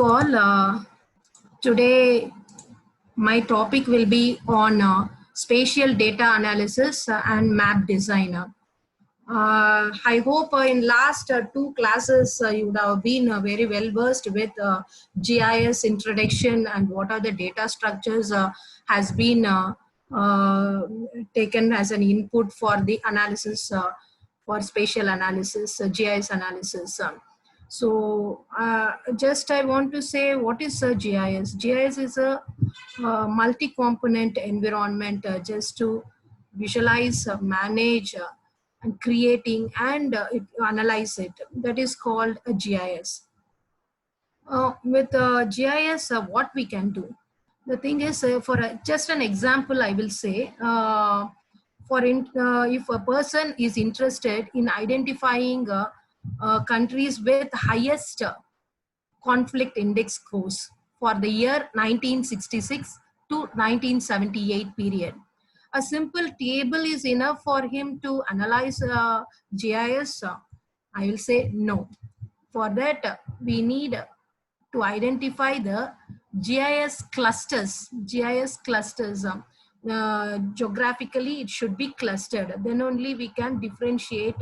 All today my topic will be on spatial data analysis and map design. I hope in last two classes you would have been very well versed with GIS introduction and what are the data structures has been uh, taken as an input for the analysis for spatial analysis, GIS analysis. Just I want to say what is GIS. GIS is a multi-component environment just to visualize, manage, and creating and analyze it. That is called a GIS. With GIS, what we can do. The thing is, just an example, I will say, if a person is interested in identifying countries with highest conflict index scores for the year 1966 to 1978 period. A simple table is enough for him to analyze GIS? I will say no. For that, we need to identify the GIS clusters. GIS clusters. Geographically, it should be clustered. Then only we can differentiate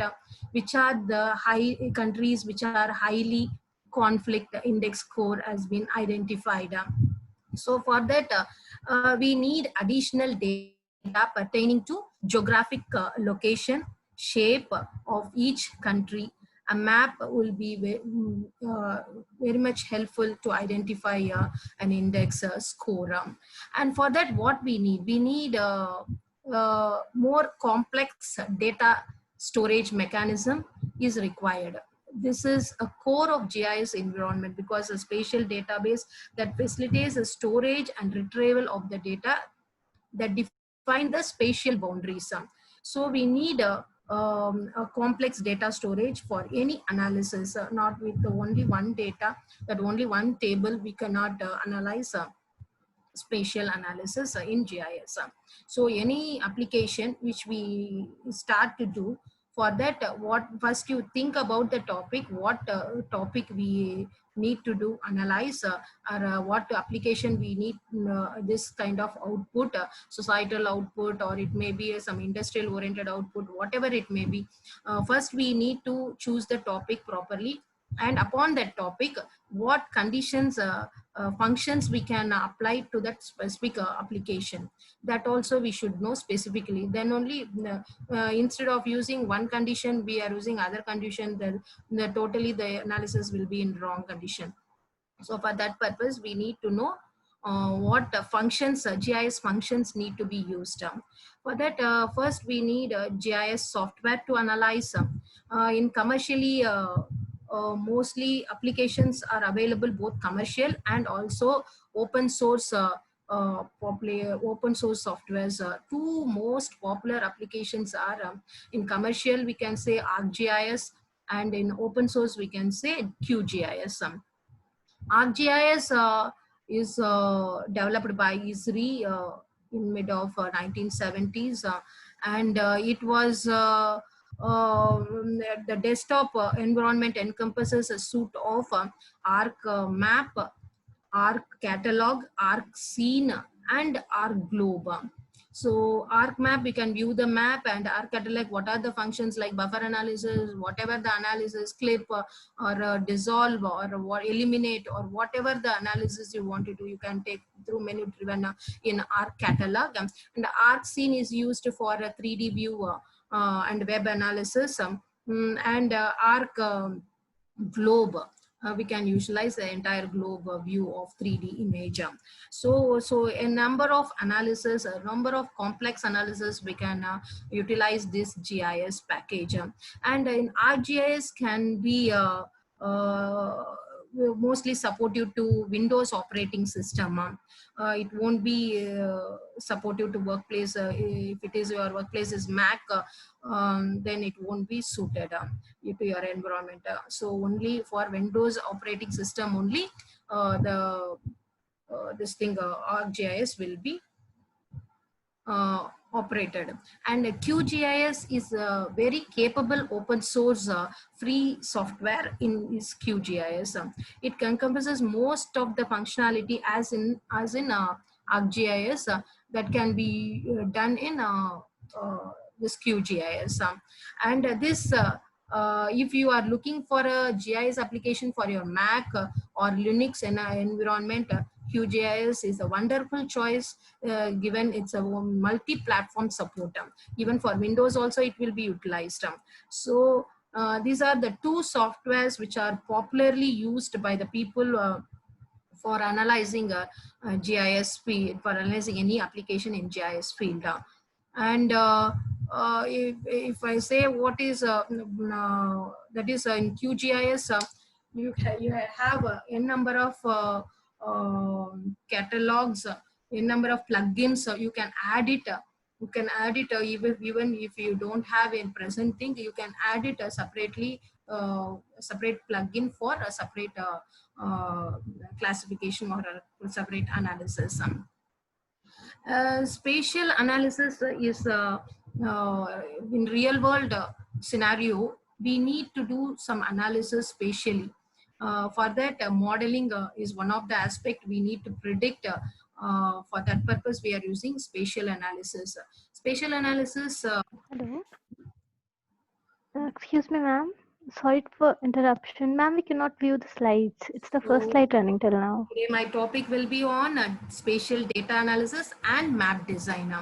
which are the high countries which are highly conflict index score has been identified. So for that, we need additional data pertaining to geographic location, shape of each country. A map will be very much helpful to identify an index score. And for that, what we need more complex data storage mechanism is required. This is a core of GIS environment because a spatial database that facilitates the storage and retrieval of the data that define the spatial boundaries. So we need a complex data storage for any analysis, not with only one data, that only one table we cannot analyze spatial analysis in GIS. So any application which we start to do, for that, what first you think about the topic, what topic we need to do analyze, or what application we need this kind of output, societal output, or it may be some industrial oriented output, whatever it may be. First we need to choose the topic properly, and upon that topic what conditions functions we can apply to that specific application, that also we should know specifically. Then only instead of using one condition we are using other condition, then totally the analysis will be in wrong condition. So for that purpose we need to know what functions, GIS functions need to be used. For that, first we need GIS software to analyze. In commercially mostly applications are available, both commercial and also open source open source softwares. Two most popular applications are in commercial we can say ArcGIS, and in open source we can say QGIS. ArcGIS is developed by Esri in mid of 1970s, and it was the desktop environment encompasses a suite of ArcMap, ArcCatalog, ArcScene, and ArcGlobe. So ArcMap, we can view the map, and ArcCatalog, what are the functions like buffer analysis, whatever the analysis, clip or dissolve or eliminate, or whatever the analysis you want to do, you can take through menu driven in ArcCatalog. And ArcScene is used for a 3D view and web analysis, and ArcGlobe. We can visualize the entire globe view of 3D image. So a number of analysis, a number of complex analysis we can utilize this GIS package. And in ArcGIS can be mostly supportive to Windows operating system. It won't be supportive to workplace. If it is your workplace is Mac, then it won't be suited to your environment. So only for Windows operating system only this thing ArcGIS will be operated. And QGIS is a very capable open source free software in is QGIS. It encompasses most of the functionality as in ArcGIS that can be done in this QGIS. And this if you are looking for a GIS application for your Mac or Linux environment, QGIS is a wonderful choice, given it's a multi-platform support. Even for Windows also it will be utilized. So these are the two softwares which are popularly used by the people for analyzing GIS field, for analyzing any application in GIS field. And if I say what is that is in QGIS, you have a number of catalogs, a number of plugins. You can add it. You can add it even if you don't have a present thing. You can add it separately, separate plugin for a separate classification or a separate analysis. Spatial analysis is in real world scenario, we need to do some analysis spatially. For that, modeling is one of the aspect we need to predict. For that purpose, we are using spatial analysis. Spatial analysis. Hello. Excuse me, ma'am. Sorry for interruption. Ma'am, we cannot view the slides. It's the first slide running till now. Today my topic will be on spatial data analysis and map design.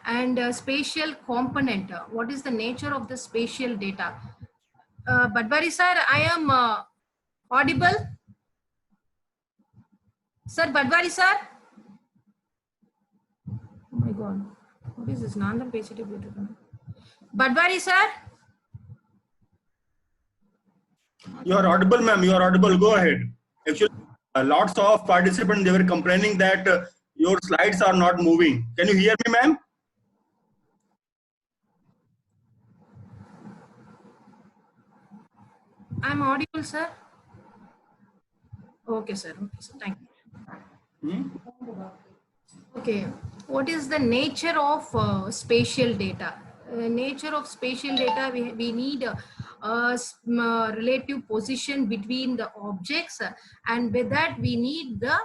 And spatial component. What is the nature of the spatial data? Badvari sir, I am audible? Sir, Badvari sir? Oh my God. What is this? Nandam Pechite Badvari sir? You are audible, ma'am. You are audible. Go ahead. Actually, lots of participants, they were complaining that your slides are not moving. Can you hear me, ma'am? I'm audible, sir. Okay, sir. Okay, sir. Thank you. Okay. What is the nature of spatial data? Nature of spatial data, we need relative position between the objects, and with that we need the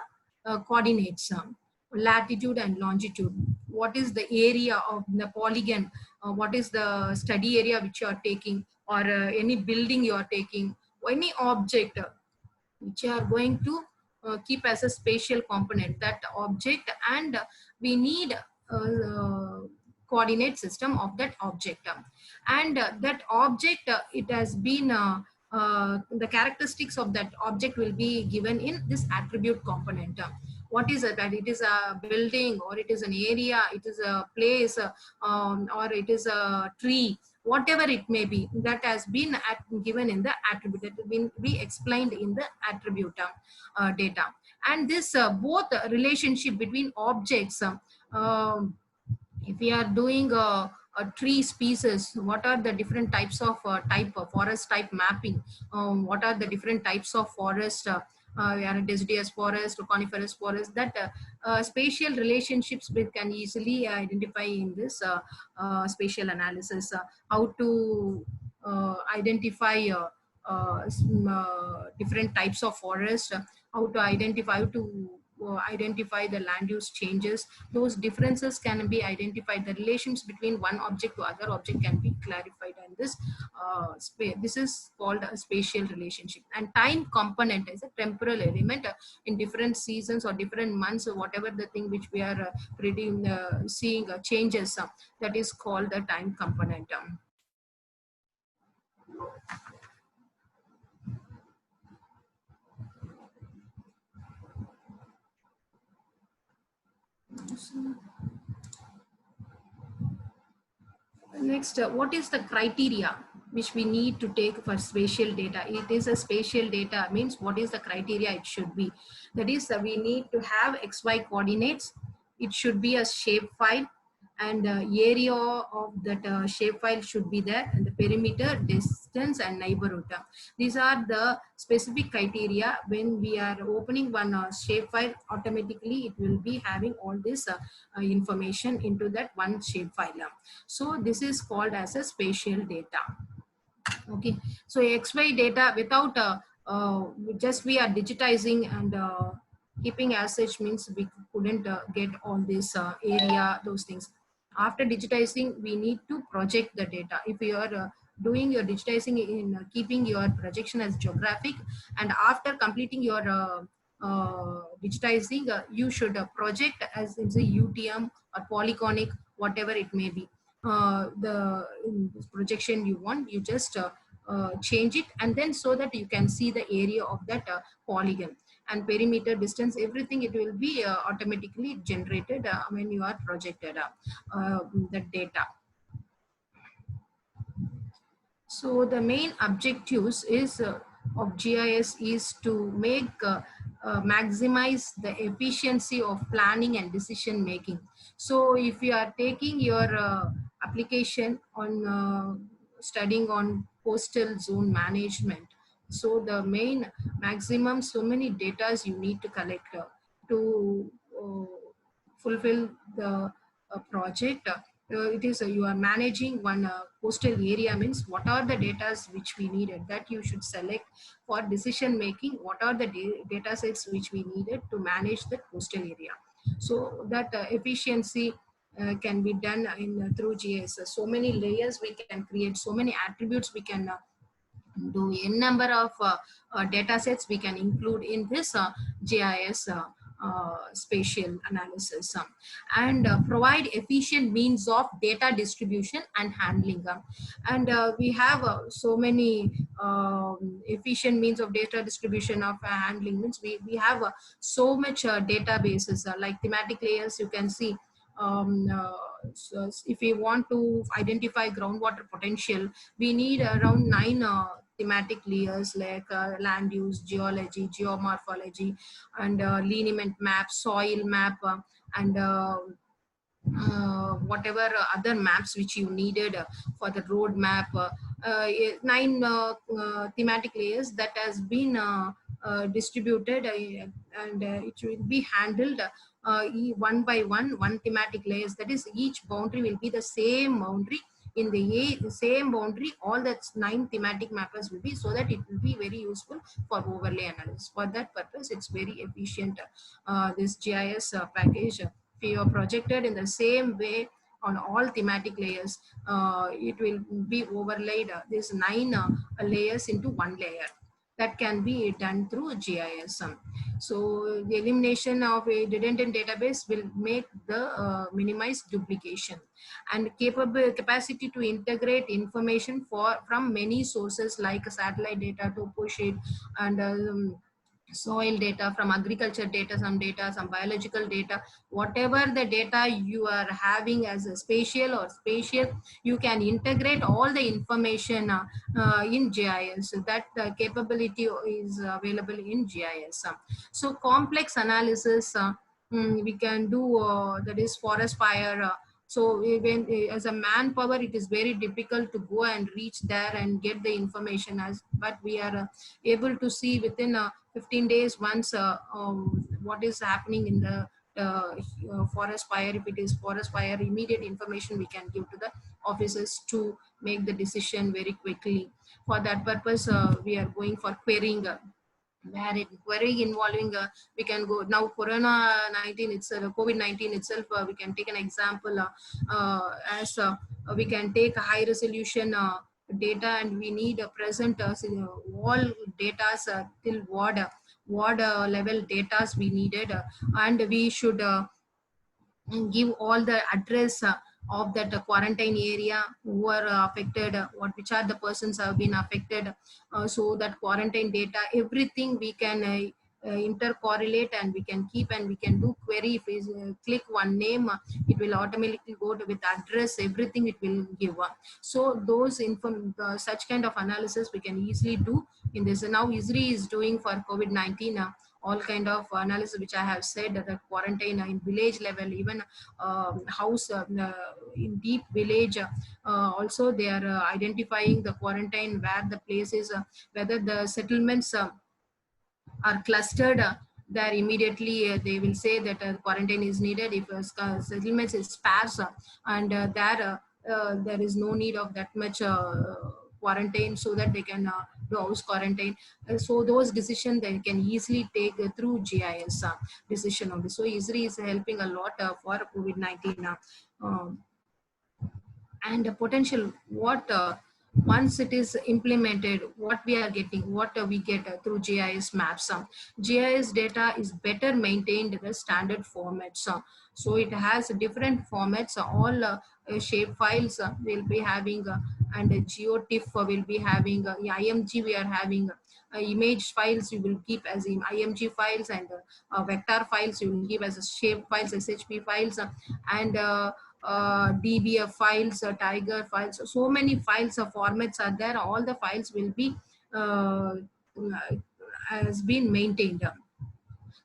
coordinates, latitude and longitude. What is the area of the polygon? What is the study area which you are taking, or any building you are taking, or any object which you are going to keep as a spatial component, that object, and we need coordinate system of that object. And that object, it has been the characteristics of that object will be given in this attribute component. What is it? That it is a building, or it is an area, it is a place, or it is a tree, whatever it may be, that has been given in the attribute, that has been be explained in the attribute data. And this both relationship between objects, if we are doing a tree species, what are the different types of forest type mapping, what are the different types of forest, deciduous forest or coniferous forest, that spatial relationships we can easily identify in this spatial analysis. How to identify different types of forest, how to identify the land use changes. Those differences can be identified. The relations between one object to other object can be clarified, and this is called a spatial relationship. And time component is a temporal element in different seasons or different months, or whatever the thing which we are seeing changes, that is called the time component. Next, what is the criteria which we need to take for spatial data? It is a spatial data, means what is the criteria it should be? That is, we need to have XY coordinates. It should be a shape file, and area of that shapefile should be there, and the perimeter, distance, and neighborhood. These are the specific criteria. When we are opening one shapefile, automatically it will be having all this information into that one shapefile. So this is called as a spatial data. Okay, so XY data without just we are digitizing and keeping as such means we couldn't get all this area, those things. After digitizing, we need to project the data. If you are doing your digitizing in keeping your projection as geographic, and after completing your digitizing, you should project as in the UTM or polygonic, whatever it may be. The projection you want, you just change it, and then so that you can see the area of that polygon, and perimeter, distance, everything, it will be automatically generated when you are projected the data. So the main objectives is of GIS is to make maximize the efficiency of planning and decision making. So if you are taking your application on studying on coastal zone management, so the main maximum so many datas you need to collect to fulfill the project. It is you are managing one coastal area, means what are the data which we needed, that you should select for decision making. What are the data sets which we needed to manage the coastal area, so that efficiency can be done in through GIS. So many layers we can create, so many attributes we can do, n number of data sets we can include in this GIS spatial analysis, and provide efficient means of data distribution and handling. And we have so many efficient means of data distribution of handling, means we have so much databases like thematic layers. You can see so if we want to identify groundwater potential, we need around 9 thematic layers like land use, geology, geomorphology, and lineament map, soil map, and whatever other maps which you needed for the road map. 9 thematic layers that has been distributed, and it will be handled one by one thematic layers. That is, each boundary will be the same boundary. In the same boundary, all that 9 thematic mappers will be, so that it will be very useful for overlay analysis. For that purpose, it's very efficient. This GIS package, if you are projected in the same way on all thematic layers, it will be overlaid these 9 layers into one layer. That can be done through GIS. So the elimination of a redundant database will make the minimize duplication, and capacity to integrate information from many sources like satellite data, topo sheet, and soil data, from agriculture data, some biological data, whatever the data you are having as a spatial or spatial, you can integrate all the information in GIS. So that capability is available in GIS. So complex analysis we can do, that is forest fire. So even as a manpower, it is very difficult to go and reach there and get the information, but we are able to see within 15 days once what is happening in the forest fire. If it is forest fire, immediate information we can give to the officers to make the decision very quickly. For that purpose, we are going for querying. Where it query involving, we can go now Corona-19 itself, COVID-19 itself, we can take an example as we can take a high resolution data, and we need a present all data till ward level data we needed, and we should give all the address of that quarantine area, who are affected, which are the persons have been affected, so that quarantine data, everything we can intercorrelate, and we can keep, and we can do query. If we click one name, it will automatically go to with address, everything it will give. So those such kind of analysis we can easily do in this. Now ISRI is doing for COVID-19 all kind of analysis which I have said, the quarantine in village level, even house in deep village. Also they are identifying the quarantine, where the place is, whether the settlements are clustered. There immediately they will say that quarantine is needed. If settlements is sparse, and there is no need of that much quarantine, so that they can do house quarantine. So those decisions they can easily take through GIS decision only. So ISRI is helping a lot for COVID-19. And the potential, what once it is implemented, what we are getting, what we get through GIS maps. GIS data is better maintained in the standard formats. So it has different formats. All shape files will be having, and GeoTIFF will be having, IMG we are having. Image files you will keep as in IMG files, and vector files you will keep as shape files, SHP files, and DBF files, Tiger files. So many files or formats are there. All the files will be has been maintained.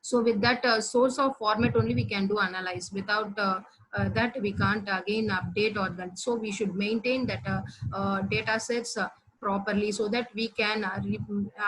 So with that source of format only we can do analyze. Without that we can't again update or that. So we should maintain that data sets properly, so that we can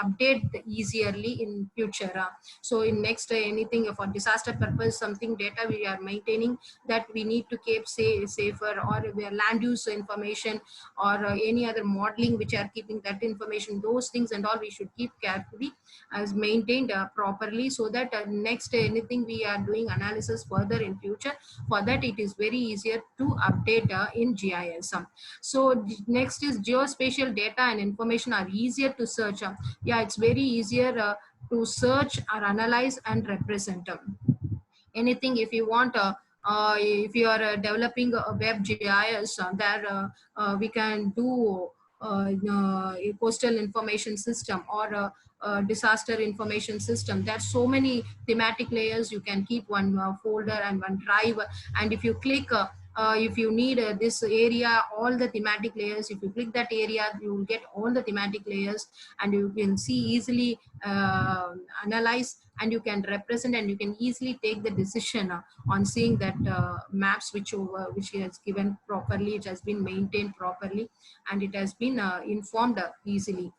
update easierly in future. So in next anything for disaster purpose, something data we are maintaining, that we need to keep safer, or land use information, or any other modeling which are keeping that information, those things and all we should keep carefully as maintained properly, so that next anything we are doing analysis further in future, for that it is very easier to update in GIS. So next is geospatial data and information are easier to search. Yeah, it's very easier to search or analyze and represent anything. If you want if you are developing a web GIS, there we can do a coastal information system, or a disaster information system. There's so many thematic layers. You can keep one folder and one drive, and if you click if you need this area, all the thematic layers, if you click that area, you will get all the thematic layers, and you can see easily analyze, and you can represent, and you can easily take the decision on seeing that maps which is given properly, it has been maintained properly, and it has been informed easily.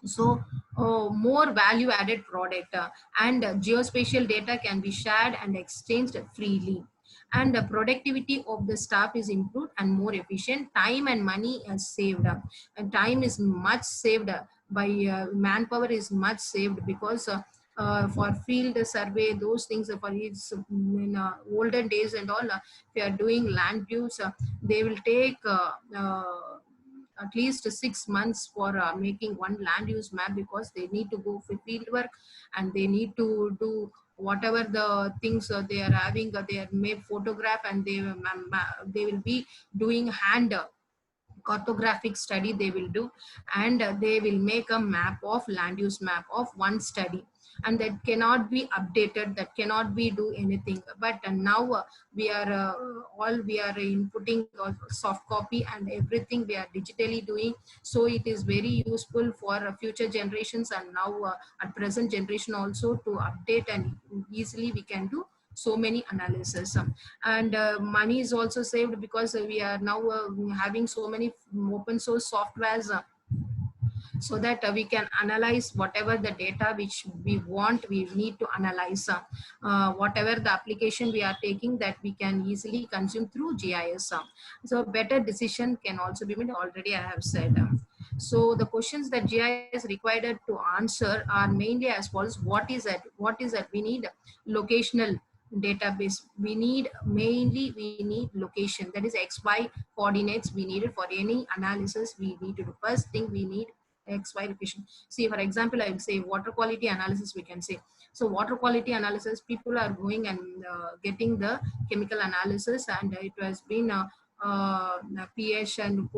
So more value added product, and geospatial data can be shared and exchanged freely, and the productivity of the staff is improved and more efficient. Time and money is saved, and time is much saved by manpower is much saved, because for field survey, those things for its in olden days and all, if you are doing land use, they will take at least 6 months for making one land use map, because they need to go for field work, and they need to do whatever the things they are having, they are made photograph, and they will be doing hand cartographic study they will do, and they will make a map of land use map of one study, and that cannot be updated, that cannot be do anything. But now we are inputting soft copy, and everything we are digitally doing, so it is very useful for future generations, and now at present generation also, to update, and easily we can do so many analysis. And money is also saved, because we are now having so many open source softwares, so that we can analyze whatever the data which we want, we need to analyze. Whatever the application we are taking, that we can easily consume through GIS. So better decision can also be made, already I have said. So the questions that GIS required to answer are mainly as follows. What is that? We need locational database. We need location, that is XY coordinates we need it for any analysis. We need to do first thing, we need XY location. See, for example, I will say water quality analysis, we can say. So water quality analysis, people are going and getting the chemical analysis, and it has been pH and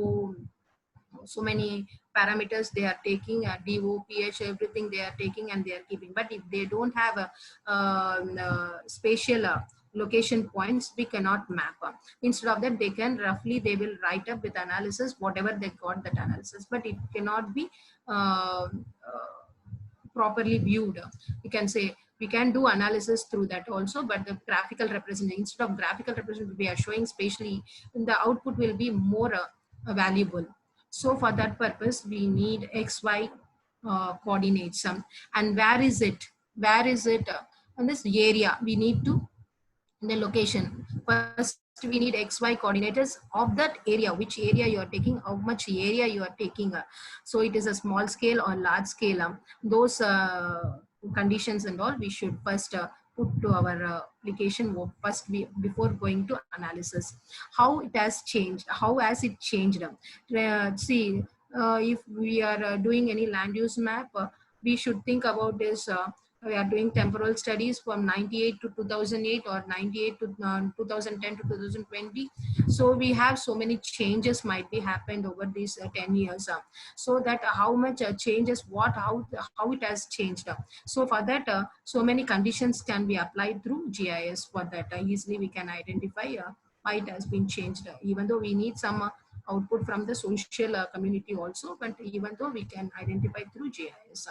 so many parameters they are taking, DO, pH, everything they are taking and they are keeping. But if they don't have a spatial location points, we cannot map. Instead of that, they can roughly, they will write up with analysis whatever they got that analysis, but it cannot be properly viewed. You can say we can do analysis through that also, but the graphical representation, instead of graphical representation we are showing spatially, the output will be more valuable. So for that purpose we need XY coordinates. And where is it, and this area we need to, the location. First we need XY coordinates of that area, which area you are taking, how much area you are taking. So it is a small scale or large scale. Those conditions and all we should first put to our application first before going to analysis. How it has changed, how has it changed? See, if we are doing any land use map, we should think about this. We are doing temporal studies from 98 to 2008 or 98 to 2010 to 2020. So we have so many changes might be happened over these 10 years. So that how much changes, how it has changed. So for that, so many conditions can be applied through GIS. For that, easily we can identify why it has been changed. Even though we need some output from the social community also, but even though we can identify through GIS.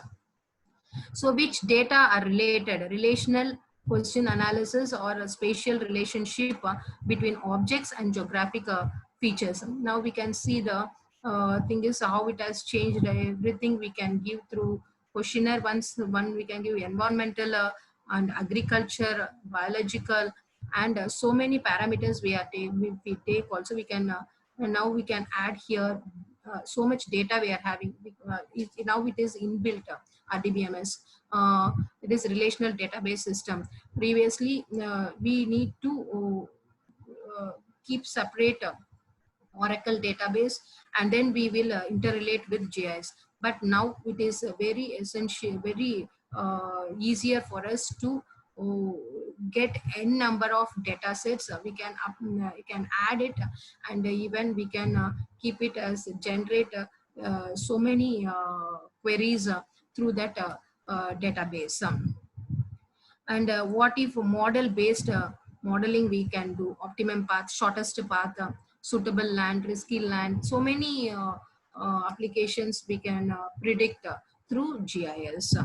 So which data are related? Relational question analysis or a spatial relationship between objects and geographic features. Now we can see the thing is how it has changed. Everything we can give through questionnaire. One we can give environmental and agriculture, biological, and so many parameters we take also. We can and now we can add here so much data we are having. Now it is inbuilt. RDBMS. It is relational database system. Previously, we need to keep separate Oracle database and then we will interrelate with GIS. But now it is very essential, very easier for us to get n number of data sets. We can add it, and even we can keep it as generate so many queries through that database. And what if model based modeling we can do? Optimum path, shortest path, suitable land, risky land, so many applications we can predict through GIS.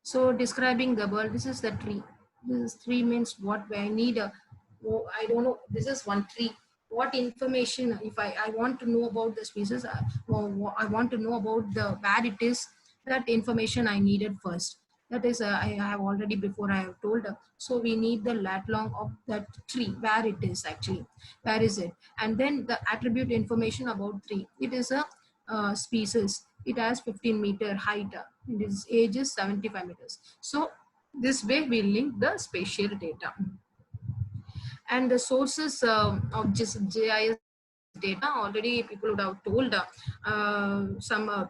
So describing the world, this is the tree. This tree means what I need. I don't know, this is one tree. What information, if I want to know about the species, or I want to know about the where it is, that information I needed first. That is, I have already before I have told. So we need the lat long of that tree, where it is actually, where is it? And then the attribute information about tree. It is a species. It has 15-meter height. Its age is 75 meters. So this way we link the spatial data. And the sources of GIS data, already people would have told some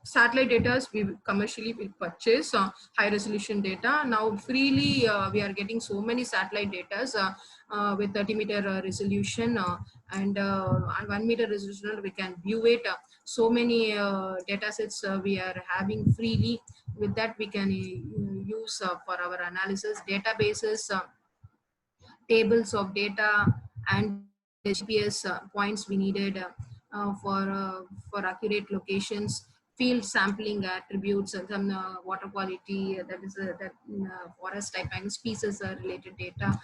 satellite data we commercially will purchase high resolution data. Now freely we are getting so many satellite data with 30-meter resolution and 1-meter resolution. We can view it. So many data sets we are having freely. With that we can use for our analysis. Databases, tables of data, and GPS points we needed for accurate locations. Field sampling attributes, some water quality, that is that forest type and species related data,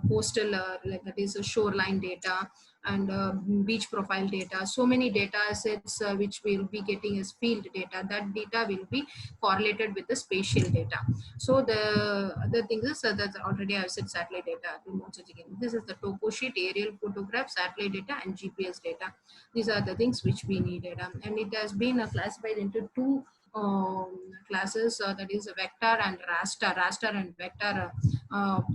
coastal that is shoreline data, and beach profile data. So many data sets which we'll be getting as field data. That data will be correlated with the spatial data. So the other thing is that already I've said satellite data. This is the topo sheet, aerial photograph, satellite data, and GPS data. These are the things which we needed, and it has been classified into two classes, that is vector and raster. Raster and vector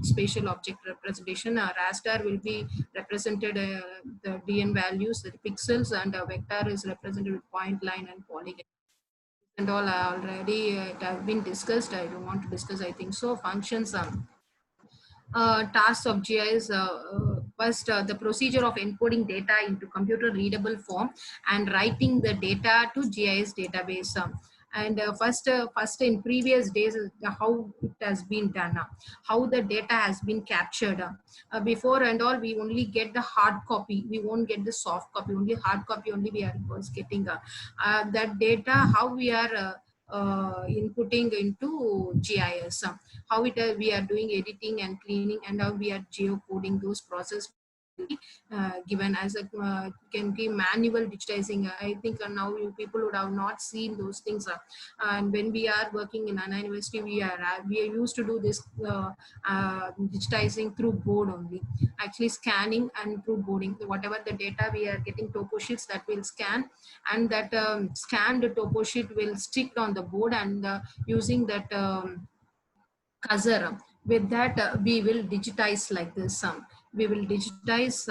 spatial object representation. Raster will be represented the DN values, the pixels, and vector is represented with point, line, and polygon. And all already it has been discussed. I don't want to discuss, I think so. Functions, tasks of GIS, first the procedure of encoding data into computer readable form and writing the data to GIS database. And first in previous days, how it has been done, how the data has been captured. Before and all, we only get the hard copy, we won't get the soft copy, only hard copy only we are was getting. That data, how we are inputting into GIS, how we are doing editing and cleaning, and how we are geocoding those process given as a can be manual digitizing. I think now you people would have not seen those things. And when we are working in Anna University, we are used to do this digitizing through board only, actually scanning and through boarding. Whatever the data we are getting, topo sheets that will scan, and that scanned topo sheet will stick on the board, and using that cursor, with that we will digitize like this. We will digitize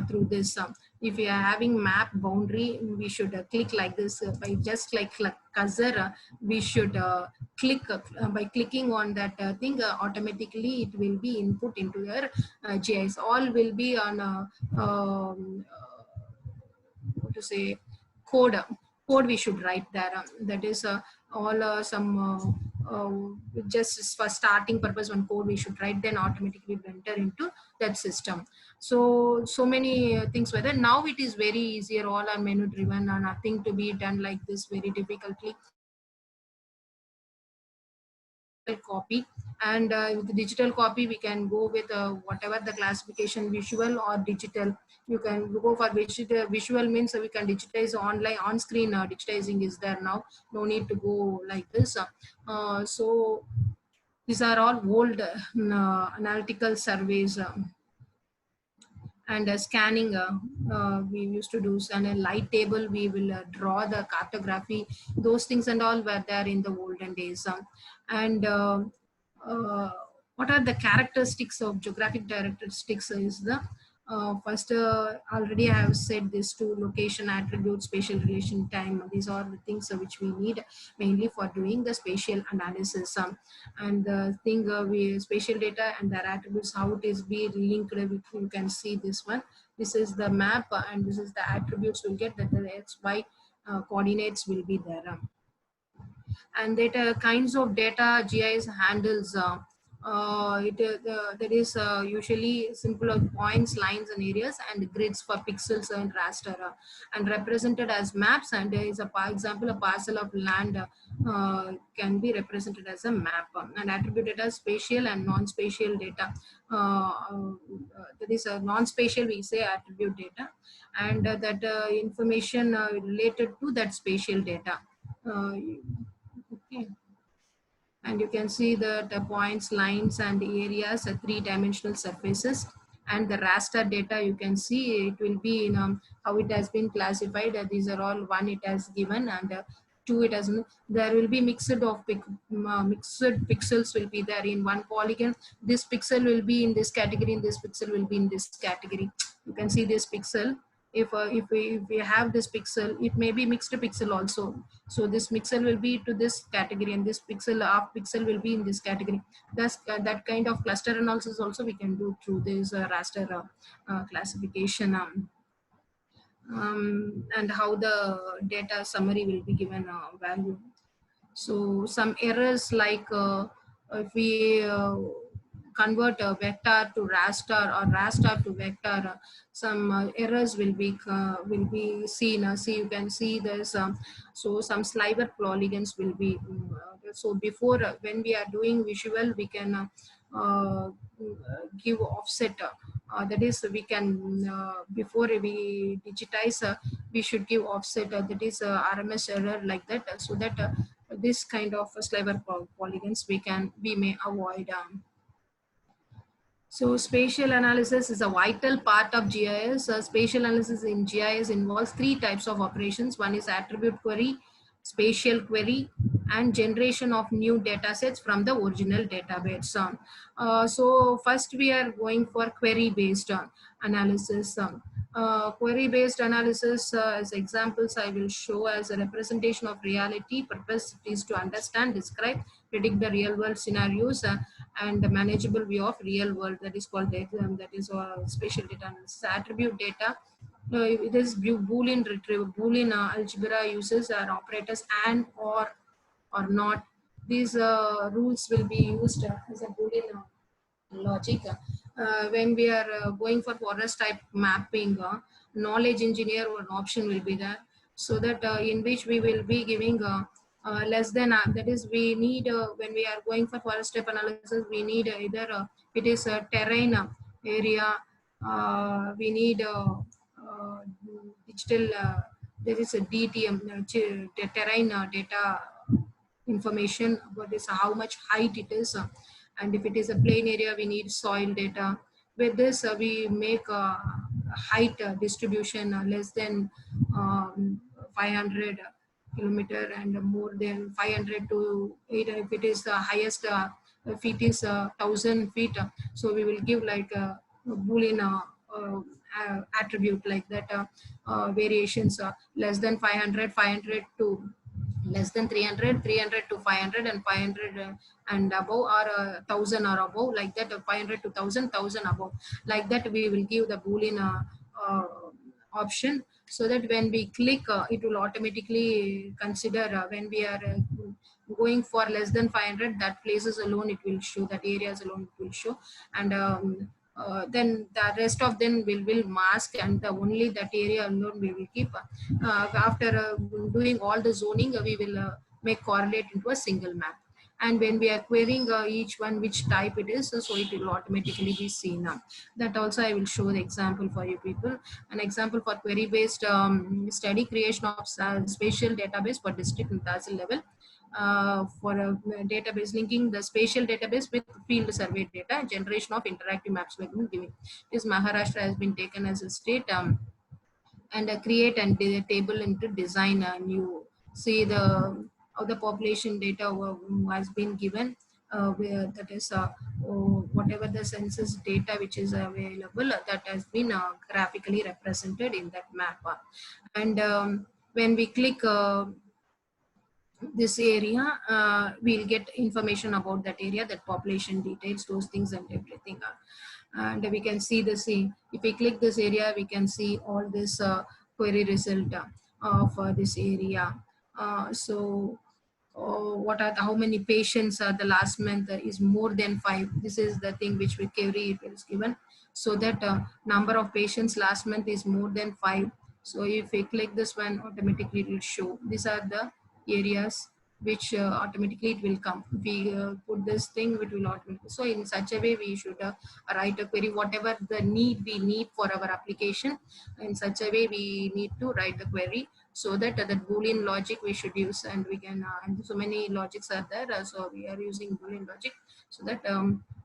through this. If we are having map boundary, we should click like this by just like cursor. We should click by clicking on that thing, automatically it will be input into your GIS. All will be on what to say, code we should write there. That is all some just for starting purpose, one code we should write, then automatically enter into that system. So many things were there. Now it is very easier, all are menu driven, and nothing to be done like this very difficultly. Copy, and with the digital copy we can go with whatever the classification, visual or digital. You can go for visual means we can digitize online, on screen digitizing is there now, no need to go like this. So these are all old analytical surveys. And scanning, we used to do, and a light table, we will draw the cartography, those things and all were there in the olden days. And what are the characteristics of geographic characteristics is the first, already I have said this to location, attribute, spatial relation, time. These are the things which we need mainly for doing the spatial analysis. And the thing we spatial data and their attributes, how it is be linked with, you can see this one. This is the map, and this is the attributes we'll get, that the X, Y coordinates will be there. And that kinds of data GIS handles, that is usually simple of points, lines and areas, and grids for pixels and raster, and represented as maps. And is a example, a parcel of land can be represented as a map. And attributed as spatial and non-spatial data. That is a non-spatial, we say attribute data, and that information related to that spatial data. Okay. And you can see that the points, lines and areas are three-dimensional surfaces. And the raster data, you can see it will be in how it has been classified. These are all, one it has given, and two it has, there will be mixed of mixed pixels will be there in one polygon. This pixel will be in this category, and this pixel will be in this category. You can see this pixel. If we have this pixel, it may be mixed pixel also. So this pixel will be to this category, and this pixel, half pixel will be in this category. Thus, that kind of cluster analysis also we can do through this raster classification. And how the data summary will be given value. So some errors like if we convert a vector to raster or raster to vector, some errors will be seen. See, you can see there's so some sliver polygons will be. So before, when we are doing visual, we can give offset. That is, we can before we digitize, we should give offset. That is RMS error like that, so that this kind of sliver polygons we may avoid. So spatial analysis is a vital part of GIS. Spatial analysis in GIS involves three types of operations. One is attribute query, spatial query, and generation of new data sets from the original database. So first we are going for query based analysis. Query based analysis, as examples I will show as a representation of reality. Purpose is to understand, describe, predict the real world scenarios and the manageable view of real world. That is called data, that is spatial data analysis. Attribute data, it is Boolean retrieval. Boolean algebra uses operators and or not. These rules will be used as a Boolean logic. When we are going for forest type mapping, knowledge engineer one option will be there, so that in which we will be giving less than that is we need when we are going for forest type analysis, we need either it is a terrain area, we need digital there is a DTM terrain data information about this, how much height it is, and if it is a plain area, we need soil data. With this, we make height distribution less than 500 kilometer and more than 500 to 800. If it is the highest feet is 1,000 feet, so we will give like a Boolean attribute like that. Variations less than 500, 500 to less than 300, 300 to 500, and 500 and above, or 1,000 or above, like that. 500 to 1,000, 1,000 above, like that we will give the Boolean option, so that when we click it will automatically consider when we are going for less than 500, that places alone it will show, that areas alone it will show, and then the rest of them will mask, and only that area alone we will keep. After doing all the zoning, we will make correlate into a single map. And when we are querying each one which type it is, so it will automatically be seen. That also I will show the example for you people. An example for query based study, creation of spatial database for district and Tehsil level. For a database, linking the spatial database with field survey data, generation of interactive maps will be given. This Maharashtra has been taken as a state, and create and table into design a new, see the how the population data has been given, where that is whatever the census data which is available, that has been graphically represented in that map. And when we click this area, we'll get information about that area, that population details, those things and everything. And we can see the same. If we click this area, we can see all this query result of this area. So what are how many patients the last month is more than 5. This is the thing which we query it is given, so that number of patients last month is more than 5. So if we click this one, automatically it will show. These are the areas which automatically it will come. If we put this thing, it will automatically. So in such a way, we should write a query, whatever the need we need for our application. In such a way, we need to write the query, so that the Boolean logic we should use, and we can, and so many logics are there. So we are using Boolean logic, so that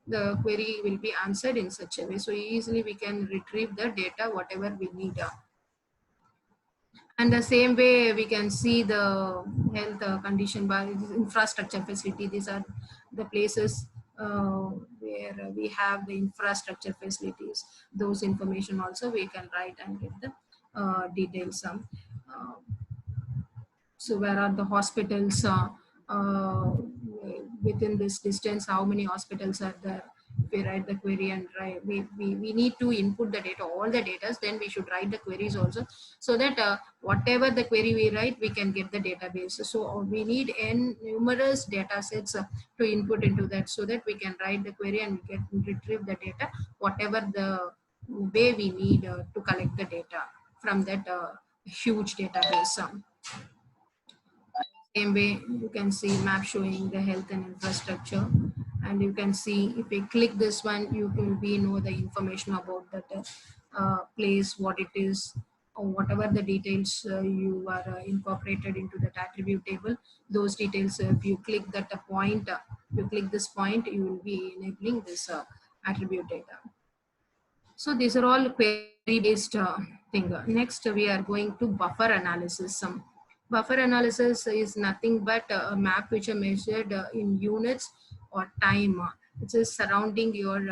the query will be answered in such a way. So easily we can retrieve the data, whatever we need. And the same way we can see the health condition by infrastructure facility. These are the places where we have the infrastructure facilities. Those information also we can write and get the details. So where are the hospitals within this distance? How many hospitals are there? If we write the query and we need to input the data, all the data, then we should write the queries also, so that whatever the query we write, we can get the database. So we need numerous data sets to input into that, so that we can write the query and we can retrieve the data, whatever the way we need to collect the data from that huge database. Same way you can see map showing the health and infrastructure, and you can see if we click this one, you will be know the information about that place, what it is, or whatever the details you are incorporated into that attribute table. Those details, if you click that point, you click this point, you will be enabling this attribute data. So these are all query based thing. Next we are going to buffer analysis. Buffer analysis is nothing but a map which are measured in units or time. It is surrounding your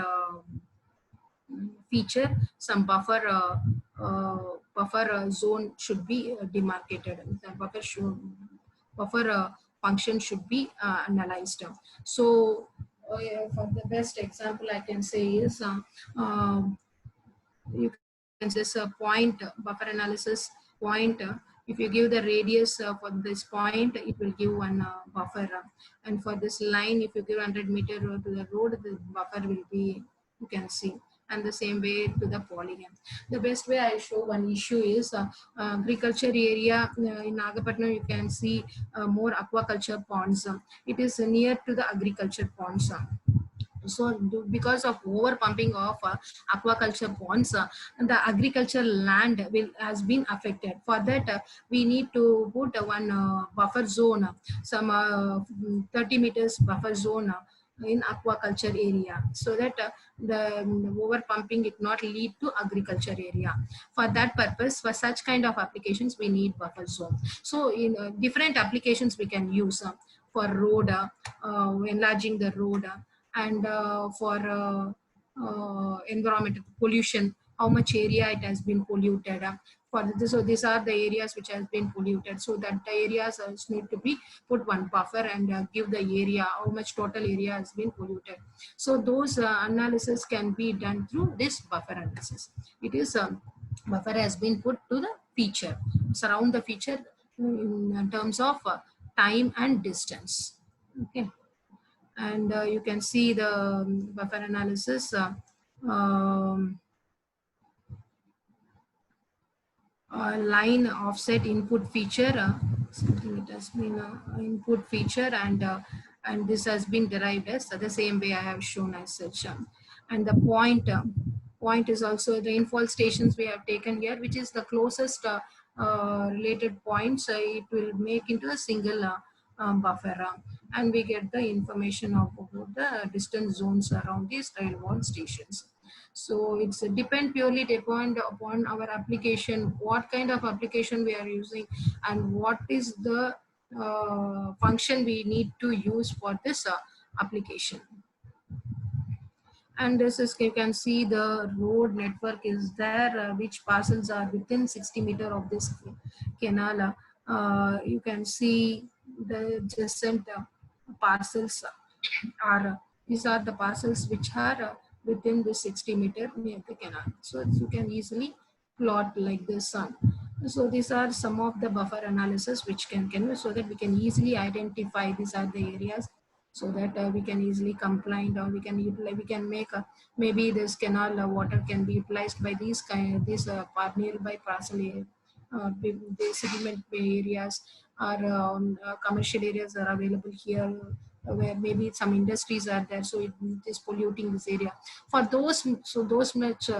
feature. Some buffer zone should be demarcated. The buffer function should be analyzed. So for the best example I can say is you can just point buffer analysis point. If you give the radius for this point, it will give one buffer. And for this line, if you give 100-meter to the road, the buffer will be, you can see. And the same way to the polygon. The best way I show one issue is agriculture area in Nagapattinam. You can see more aquaculture ponds. It is near to the agriculture ponds. So because of over pumping of aquaculture ponds, the agricultural land has been affected. For that we need to put one buffer zone, some 30 meters buffer zone in aquaculture area, so that the over pumping it not lead to agriculture area. For that purpose, for such kind of applications we need buffer zone. So in different applications we can use for road, enlarging the road, and for environmental pollution, how much area it has been polluted. For this, so these are the areas which has been polluted. So that the areas need to be put one buffer and give the area how much total area has been polluted. So those analysis can be done through this buffer analysis. It is buffer has been put to the feature, surround the feature in terms of time and distance. Okay. And you can see the buffer analysis line offset input feature, something it has been input feature, and this has been derived as the same way I have shown as such. And the point is also the rainfall stations we have taken here, which is the closest related points. It will make into a single buffer, and we get the information of about the distance zones around these railway stations. So it's purely depend upon our application, what kind of application we are using, and what is the function we need to use for this application. And this is, you can see the road network is there, which parcels are within 60 meter of this canal. You can see the adjacent parcels are, these are the parcels which are within the 60 meter near the canal. So you can easily plot like this. So these are some of the buffer analysis which can so that we can easily identify these are the areas, so that we can easily comply, or we can utilize, we can make maybe this canal water can be utilized by these nearby parcel the settlement areas, or commercial areas are available here, where maybe some industries are there, so it is polluting this area. For those, so those much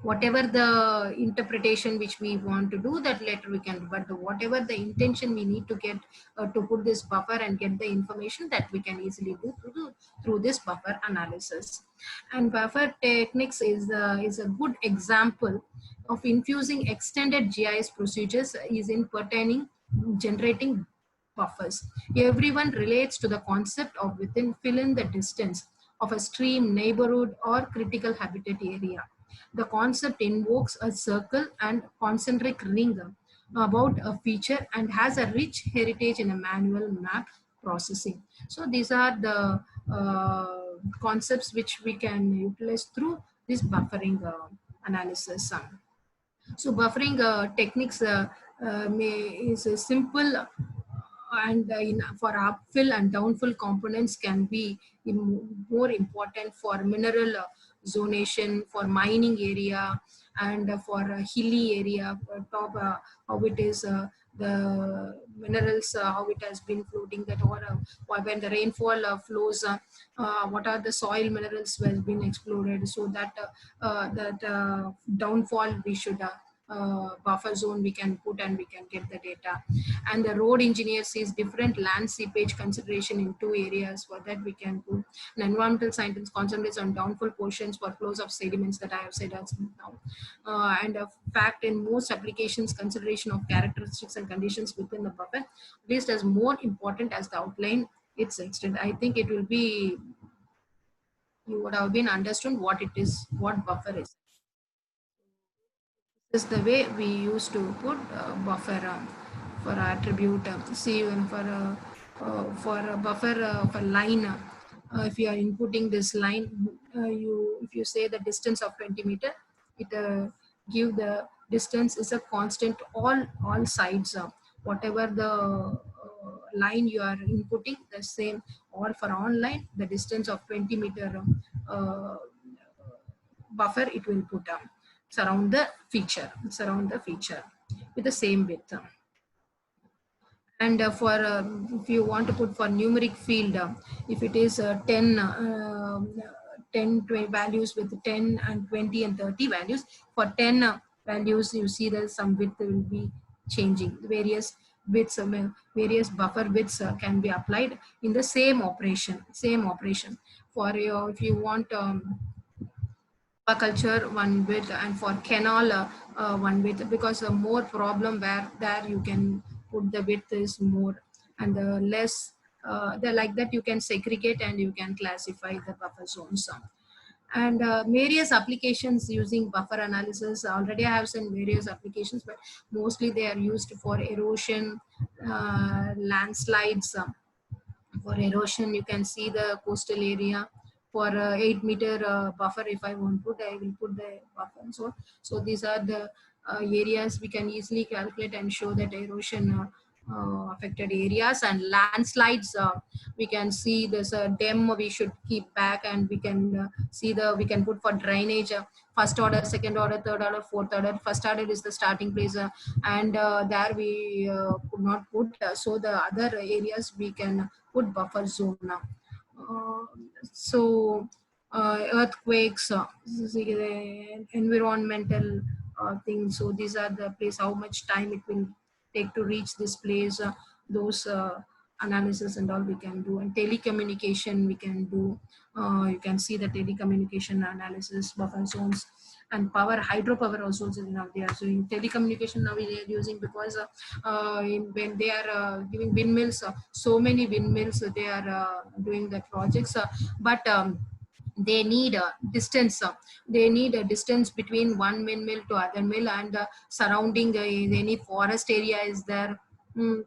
whatever the interpretation which we want to do, that later we can do, but whatever the intention we need to get to put this buffer and get the information, that we can easily do through this buffer analysis. And buffer techniques is a good example of infusing extended GIS procedures is in pertaining generating buffers. Everyone relates to the concept of within fill in the distance of a stream, neighborhood, or critical habitat area. The concept invokes a circle and concentric ring about a feature and has a rich heritage in a manual map processing. So these are the concepts which we can utilize through this buffering analysis. So buffering techniques is a simple and for upfill and downfill components can be more important for mineral zonation, for mining area, and for hilly area, top how it is the minerals, how it has been floating, that or when the rainfall flows, what are the soil minerals has been exploded, so that downfall we should buffer zone we can put and we can get the data. And the road engineer sees different land seepage consideration in two areas. For that we can put an environmental scientist concentrates on downfall portions for flows of sediments that I have said as now. And a fact, in most applications, consideration of characteristics and conditions within the buffer list as more important as the outline its extent. I think it will be, you would have been understood what it is, what buffer is. This is the way we used to put buffer for attribute. See, even for for a buffer of a line, if you are inputting this line, if you say the distance of 20 meter, it give the distance is a constant all sides. Whatever the line you are inputting, the same. Or for online, the distance of 20 meter uh, buffer it will put surround the feature with the same width. And for if you want to put for numeric field, if it is 10 20 values with 10 and 20 and 30 values, for 10 values you see that some width will be changing. Various widths, various buffer widths can be applied in the same operation. For your, if you want aquaculture one width, and for canal one width, because the more problem where there you can put the width is more, and the less the like that you can segregate and you can classify the buffer zones. And various applications using buffer analysis, already I have seen various applications, but mostly they are used for erosion, landslides. For erosion, you can see the coastal area. For 8 meter buffer, if I want to put, I will put the buffer. So these are the areas we can easily calculate and show that erosion affected areas. And landslides, we can see there's a dam we should keep back, and we can we can put for drainage, first order, second order, third order, fourth order. First order is the starting place, and there we could not put, so the other areas we can put buffer zone now. So earthquakes, the environmental things. So these are the place, how much time it will take to reach this place, those analysis and all we can do. And telecommunication we can do. You can see the telecommunication analysis, buffer zones. And hydropower also now they are doing. Telecommunication now they are using, because when they are giving windmills, so many windmills they are doing the projects, but they need a distance. They need a distance between one windmill to other mill, and surrounding any forest area is there.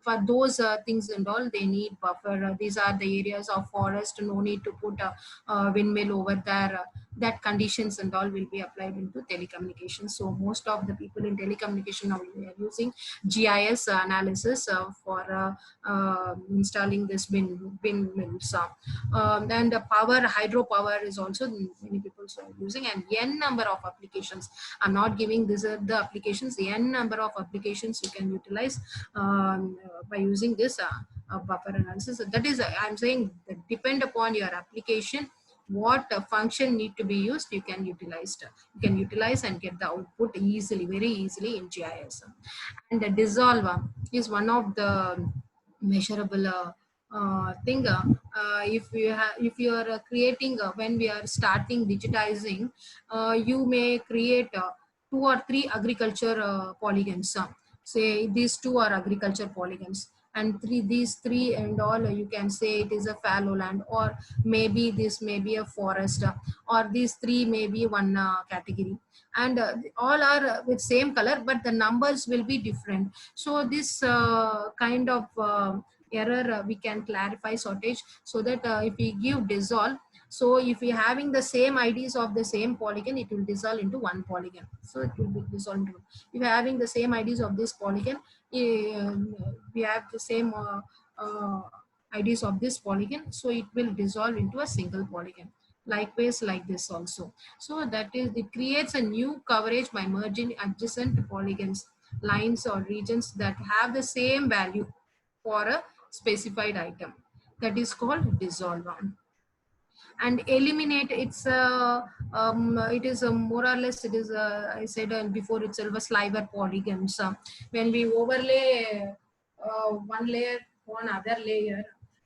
For those things and all, they need buffer. These are the areas of forest. No need to put a windmill over there. That conditions and all will be applied into telecommunications. So most of the people in telecommunication now they are using GIS analysis for installing this windmills. Then the hydropower is also many people are using, and n number of applications. I'm not giving these are the applications. The n number of applications you can utilize by using this buffer analysis. That is, I'm saying that depend upon your application, what function need to be used, you can utilize and get the output easily, very easily in GIS. And the dissolve is one of the measurable thing. If you are creating, when we are starting digitizing, you may create 2 or 3 agriculture polygons. Say these 2 are agriculture polygons, and these three and all, you can say it is a fallow land, or maybe this may be a forest, or these 3 may be one category, and all are with same color, but the numbers will be different. So this kind of error we can clarify shortage, so that if we give dissolve, so if we having the same IDs of the same polygon, it will dissolve into one polygon. So it will be dissolved into, if you are having the same IDs of this polygon, we have the same IDs of this polygon, so it will dissolve into a single polygon. Likewise, like this also. So that is, it creates a new coverage by merging adjacent polygons, lines or regions that have the same value for a specified item. That is called dissolve. And eliminate, it is more or less, it is I said before itself, a sliver polygons. When we overlay one layer on other layer,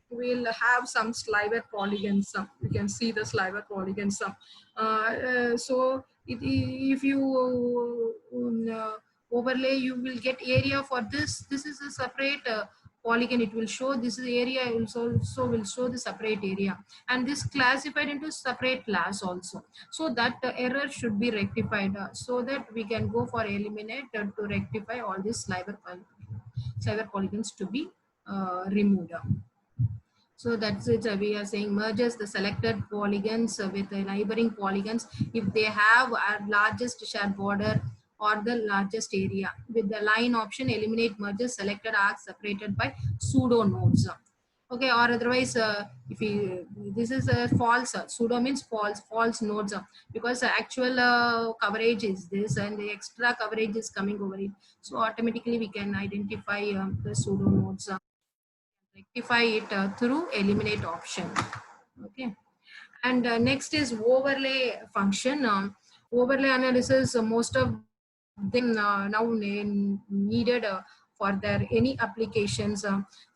we'll have some sliver polygons. You can see the sliver polygons. So if you overlay, you will get area for this. This is a separate polygon. It will show this area, also will show the separate area, and this classified into separate class also. So that error should be rectified, so that we can go for eliminate to rectify all these sliver polygons to be removed. So that's it. We are saying merges the selected polygons with the neighboring polygons if they have a largest shared border or the largest area. With the line option, eliminate merges selected arcs separated by pseudo nodes. Okay, or otherwise, if we, this is a false, pseudo means false nodes, because the actual coverage is this and the extra coverage is coming over it. So automatically we can identify the pseudo nodes, rectify it through eliminate option. Okay, and next is overlay function. Overlay analysis, most of them now needed for their any applications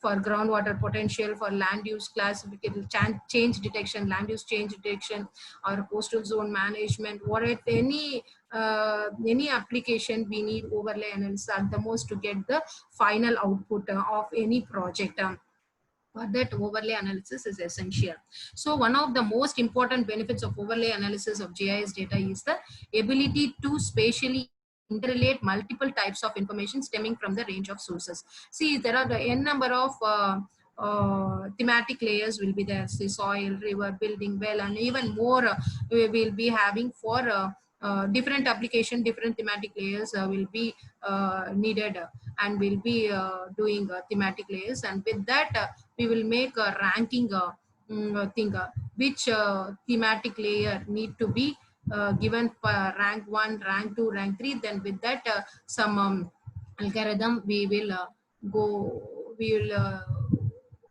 for groundwater potential, for land use classification, change detection, land use change detection, or coastal zone management. Or at any application we need overlay analysis at the most to get the final output of any project. For that, overlay analysis is essential. So one of the most important benefits of overlay analysis of GIS data is the ability to spatially interrelate multiple types of information stemming from the range of sources. See, there are the n number of thematic layers will be there. See, soil, river, building, well, and even more we will be having for different application, different thematic layers will be needed, and will be doing thematic layers, and with that we will make a ranking thing, which thematic layer need to be given for rank 1, rank 2, rank 3. Then with that some algorithm we will we will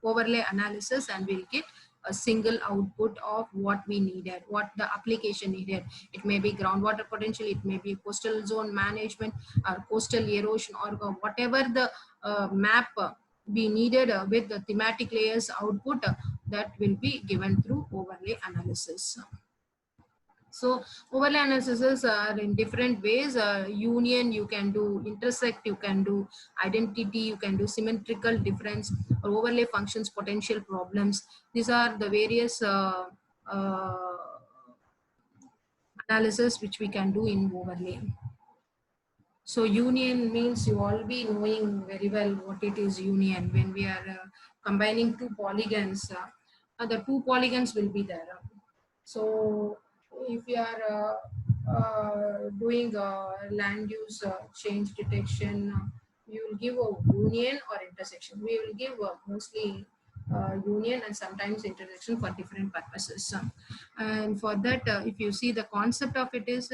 overlay analysis, and we'll get a single output of what we needed, what the application needed. It may be groundwater potential, it may be coastal zone management, or coastal erosion, or whatever the map we needed with the thematic layers output that will be given through overlay analysis. So overlay analysis are in different ways. Union you can do, intersect you can do, identity you can do, symmetrical difference, or overlay functions, potential problems. These are the various analysis which we can do in overlay. So union means you all be knowing very well what it is union. When we are combining two polygons, the two polygons will be there. So if you are doing land use change detection, you will give a union or intersection. We will give mostly union and sometimes intersection for different purposes. And for that, if you see the concept of it is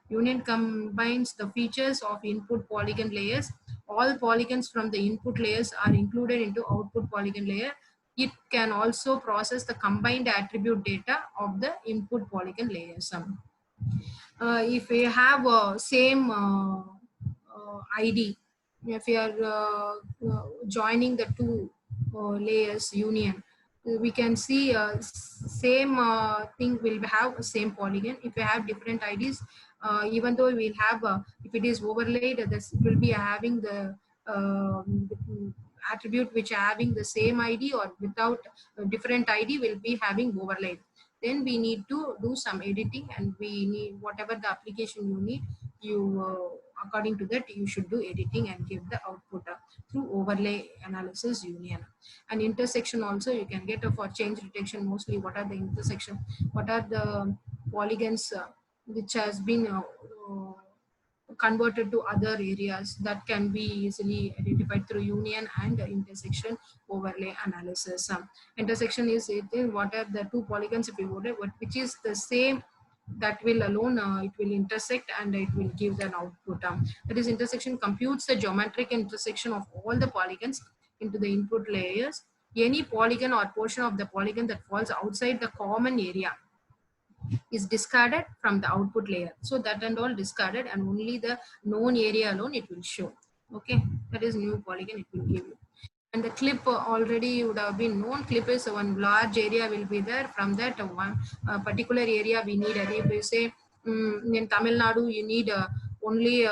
union combines the features of input polygon layers. All polygons from the input layers are included into output polygon layer. It can also process the combined attribute data of the input polygon layers. If we have same ID, if we are joining the two layers union, we can see same thing will have same polygon. If we have different IDs, even though we'll have if it is overlaid, this will be having the attribute which are having the same ID, or without different ID will be having overlaid. Then we need to do some editing, and we need whatever the application you need, you according to that you should do editing and give the output through overlay analysis union. And intersection also you can get for change detection. Mostly what are the intersection, what are the polygons which has been converted to other areas, that can be easily identified through union and intersection overlay analysis. Intersection is what are the two polygons, if you would, which is the same, that will alone it will intersect and it will give an output. That is, intersection computes the geometric intersection of all the polygons into the input layers. Any polygon or portion of the polygon that falls outside the common area is discarded from the output layer. So that and all discarded, and only the known area alone it will show. Okay, that is new polygon it will give you. And the clip already would have been known. Clip is one large area will be there. From that one particular area we need. If you say in Tamil Nadu you need only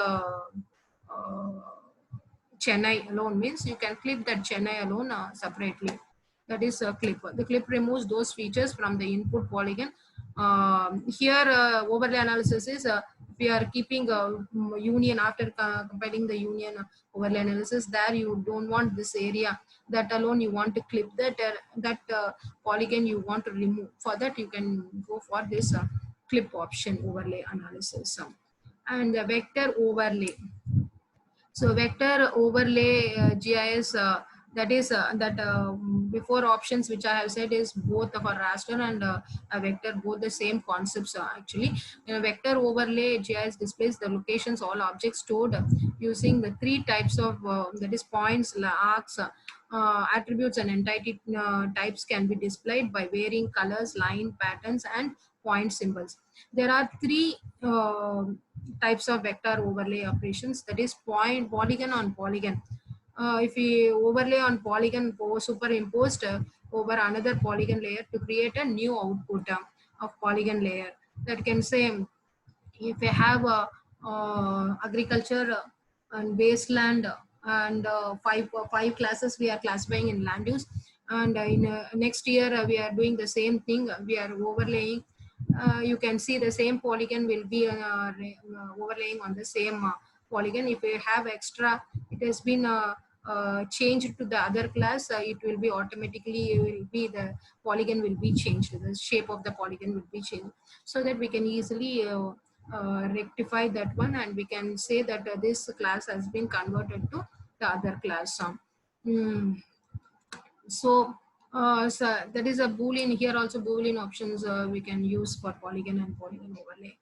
Chennai alone, means you can clip that Chennai alone separately. That is a clip. The clip removes those features from the input polygon. Here overlay analysis is if if you are keeping a union after compiling the union overlay analysis, there you don't want this area, that alone you want to clip that polygon you want to remove. For that you can go for this clip option overlay analysis. And the vector overlay. So vector overlay GIS, that is before options which I have said is both of a raster and a vector, both the same concepts actually. Vector overlay GIS displays the locations all objects stored using the three types of that is points, arcs, attributes and entity types can be displayed by varying colors, line patterns and point symbols. There are three types of vector overlay operations, that is polygon on polygon. If we overlay on polygon superimposed over another polygon layer to create a new output of polygon layer, that can say if we have a agriculture and wasteland and five classes we are classifying in land use, and in next year we are doing the same thing, we are overlaying. You can see the same polygon will be overlaying on the same polygon. If you have extra, it has been changed to the other class, it will be automatically the polygon will be changed, the shape of the polygon will be changed, so that we can easily rectify that one, and we can say that this class has been converted to the other class. So that is a boolean. Here also boolean options we can use for polygon and polygon overlay.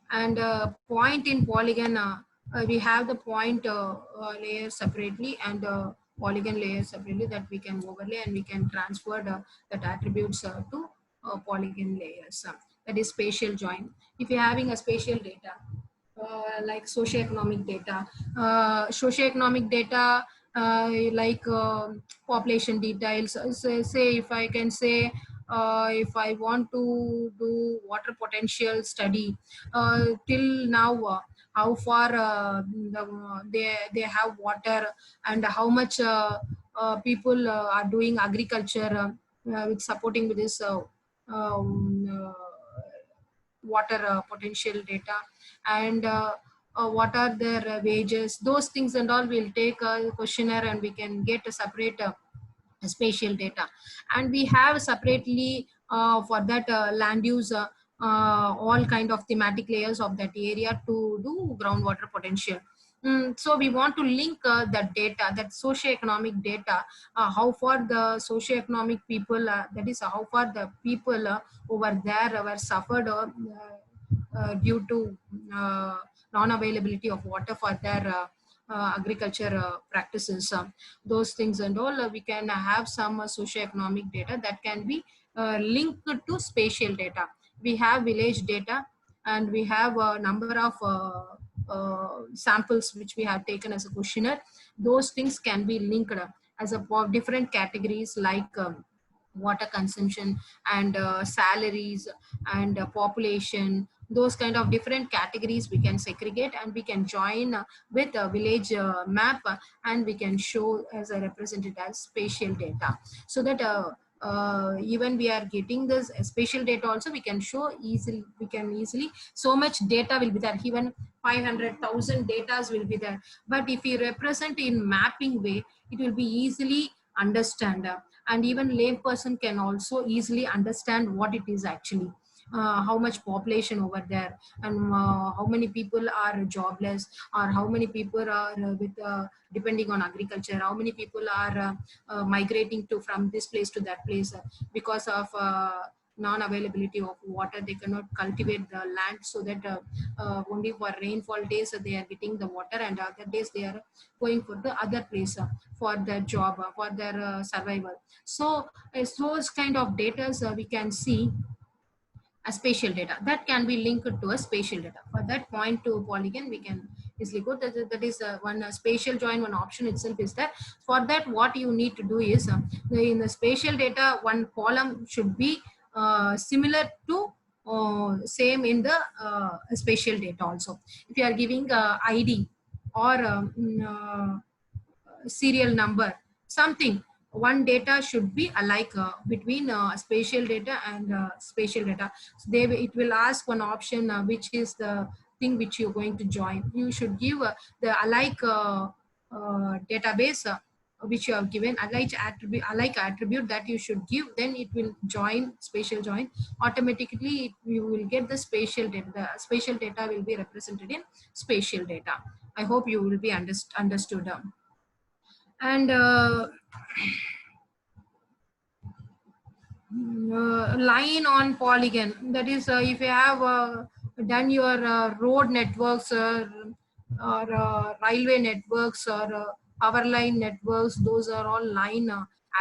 And point in polygon, we have the point layer separately and polygon layer separately, that we can overlay and we can transfer that attributes to polygon layers. That is spatial join. If you're having a spatial data like socioeconomic data, like population details. So say if I can say if I want to do water potential study, till now how far they have water, and how much people are doing agriculture with supporting with this water potential data, and what are their wages, those things and all. We'll take a questionnaire and we can get a separate spatial data, and we have separately for that land use all kind of thematic layers of that area to do groundwater potential. So we want to link that data, that socioeconomic data, how far the socioeconomic people, that is how far the people over there were suffered due to non-availability of water for their agriculture practices. Those things and all, we can have some socioeconomic data that can be linked to spatial data. We have village data, and we have a number of samples which we have taken as a questionnaire. Those things can be linked as a different categories like water consumption and salaries and population. Those kind of different categories we can segregate, and we can join with a village map, and we can show as a represented as spatial data, so that even we are getting this spatial data also, we can show easily, so much data will be there, even 500,000 data will be there. But if you represent in mapping way, it will be easily understand, and even layperson can also easily understand what it is actually. How much population over there, and how many people are jobless, or how many people are with depending on agriculture, how many people are migrating to from this place to that place because of non-availability of water. They cannot cultivate the land, so that only for rainfall days they are getting the water, and other days they are going for the other place for their job, for their survival. So those kind of data we can see a spatial data that can be linked to a spatial data. For that point to polygon, we can easily go. That is one spatial join, one option itself is that. For that, what you need to do is in the spatial data, one column should be similar to same in the spatial data also. If you are giving ID or serial number, something, one data should be alike between spatial data and spatial data. So it will ask one option which is the thing which you're going to join. You should give the alike database which you have given, alike attribute that you should give, then it will join, spatial join. Automatically you will get the spatial data. The spatial data will be represented in spatial data. I hope you will be understood. And line on polygon, that is if you have done your road networks or railway networks or power line networks, those are all line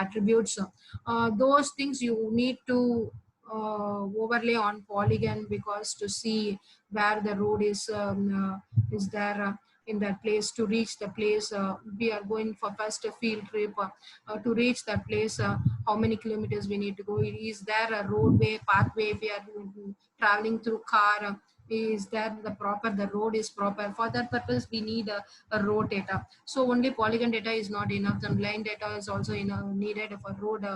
attributes. Those things you need to overlay on polygon, because to see where the road is there in that place. To reach the place, we are going for first a field trip. To reach that place, how many kilometers we need to go? Is there a roadway, pathway? If we are traveling through car, is there the road is proper? For that purpose, we need a road data. So only polygon data is not enough. The line data is also needed for road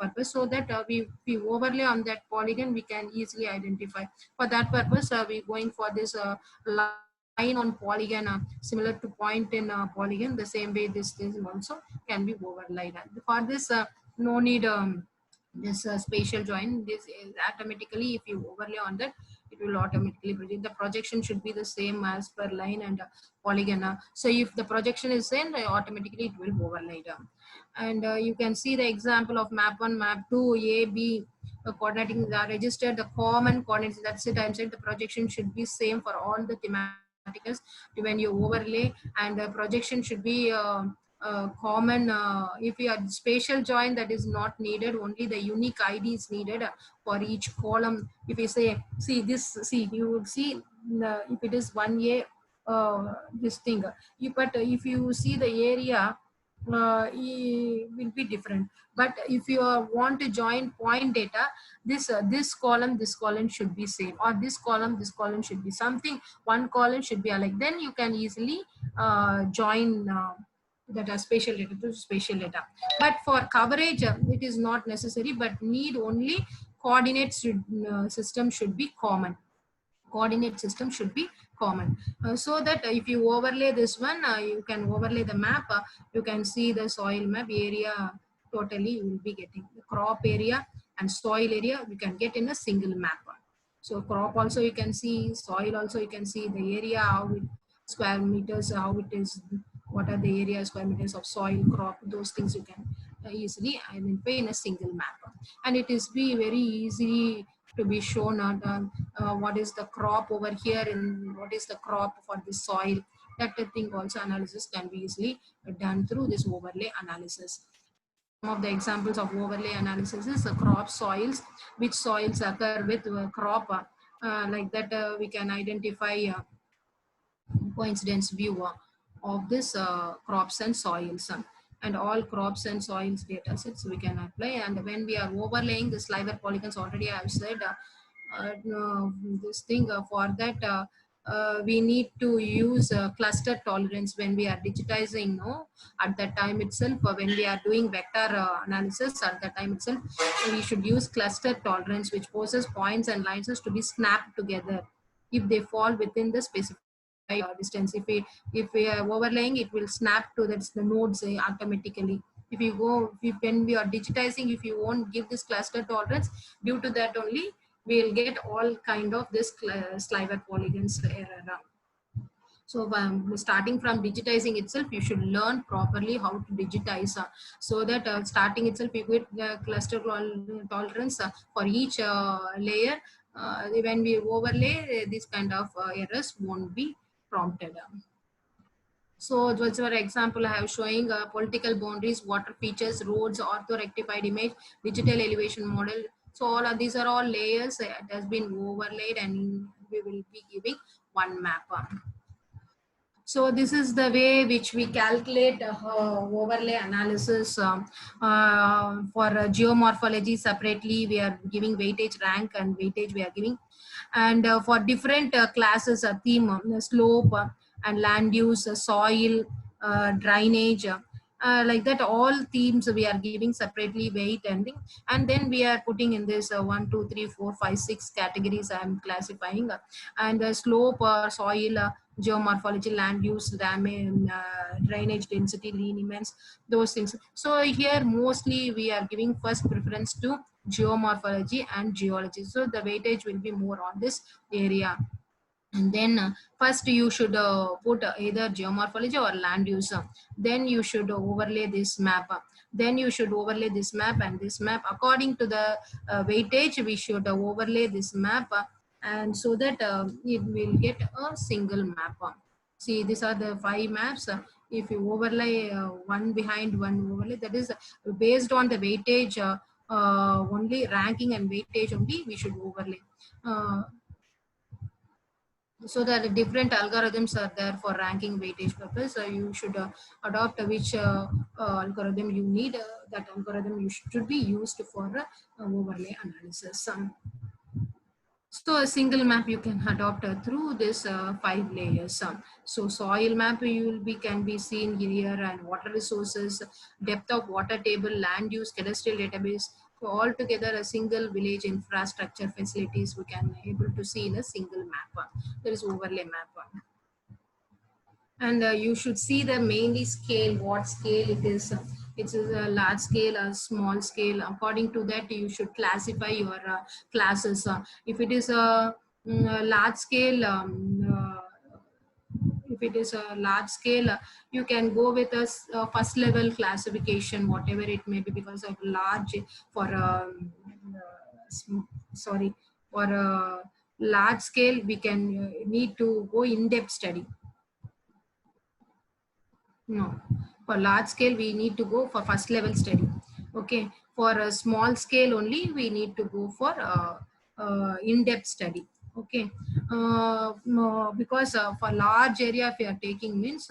purpose, so that we overlay on that polygon, we can easily identify. For that purpose, we going for this line on polygon, similar to point in polygon. The same way this also can be overlaid. For this, no need this spatial join. This is automatically, if you overlay on that, it will automatically project. The projection should be the same as per line and polygon. So if the projection is same, automatically it will overlay. And you can see the example of map 1, map 2, A, B, coordinating are registered, the common coordinates. That's it. I'm saying the projection should be same for all the thematicals when you overlay, and the projection should be common. If you are spatial join, that is not needed. Only the unique ID is needed for each column. If you say, see this, see, you will see if it is 1A, this thing. But if you see the area, it will be different. But if you want to join point data, this column should be same, or this column should be something. One column should be alike. Then you can easily join that are spatial data to spatial data. But for coverage, it is not necessary, but need only coordinate system should be common. Coordinate system should be common, so that if you overlay this one, you can overlay the map. You can see the soil map area. Totally you will be getting the crop area and soil area, you can get in a single map. So crop also you can see, soil also you can see, the area, how it square meters, how it is, what are the area square meters of soil, crop, those things you can easily identify in a single map. And it is be very easy to be shown what is the crop over here and what is the crop for the soil. That thing also analysis can be easily done through this overlay analysis. Some of the examples of overlay analysis is crop soils, which soils occur with crop. Like that we can identify coincidence view of this crops and soils. And all crops and soils data sets we can apply. And when we are overlaying the sliver polygons, already I have said this thing for that we need to use cluster tolerance when we are digitizing. No, at that time itself, when we are doing vector analysis, at that time itself, we should use cluster tolerance, which poses points and lines to be snapped together if they fall within the specific distance. If we are overlaying, it will snap to the nodes automatically. If you go, when we are digitizing, if you won't give this cluster tolerance, due to that only we will get all kind of this sliver polygons error. So starting from digitizing itself, you should learn properly how to digitize, so that starting itself you get cluster tolerance for each layer. When we overlay, this kind of errors won't be prompted. So that's our example I have showing political boundaries, water features, roads, ortho-rectified image, digital elevation model. So all of these are all layers that has been overlaid, and we will be giving one map. So this is the way which we calculate overlay analysis for geomorphology separately. We are giving weightage, rank, and weightage we are giving. And for different classes, theme, slope, and land use, soil, drainage, like that all themes we are giving separately weight ending, and then we are putting in this 1 2 3 4 5 6 categories I am classifying, and slope or soil, geomorphology, land use, drainage density, lineaments, those things. So here mostly we are giving first preference to geomorphology and geology, so the weightage will be more on this area. And then first you should put either geomorphology or land use, then you should overlay this map, then you should overlay this map, and this map according to the weightage we should overlay this map, and so that it will get a single map. See, these are the 5 maps. If you overlay one behind one overlay, that is based on the weightage, only ranking and weightage only we should overlay. So that the different algorithms are there for ranking weightage purpose. You should adopt which algorithm you need. That algorithm you should be used for overlay analysis. So a single map you can adopt through this 5 layers. So soil map you will be can be seen here, and water resources, depth of water table, land use, cadastral database. So all together a single village infrastructure facilities we can able to see in a single map. There is overlay map. And you should see the mainly scale, what scale it is. It's a large scale or small scale. According to that you should classify your classes. If it is a large scale, if it is a large scale, you can go with a first level classification, whatever it may be, because of large for sorry, for a large scale we can need to go in-depth study. No, for large scale we need to go for first level study. Okay, for a small scale only we need to go for in-depth study. Okay, no, because for large area if we are taking means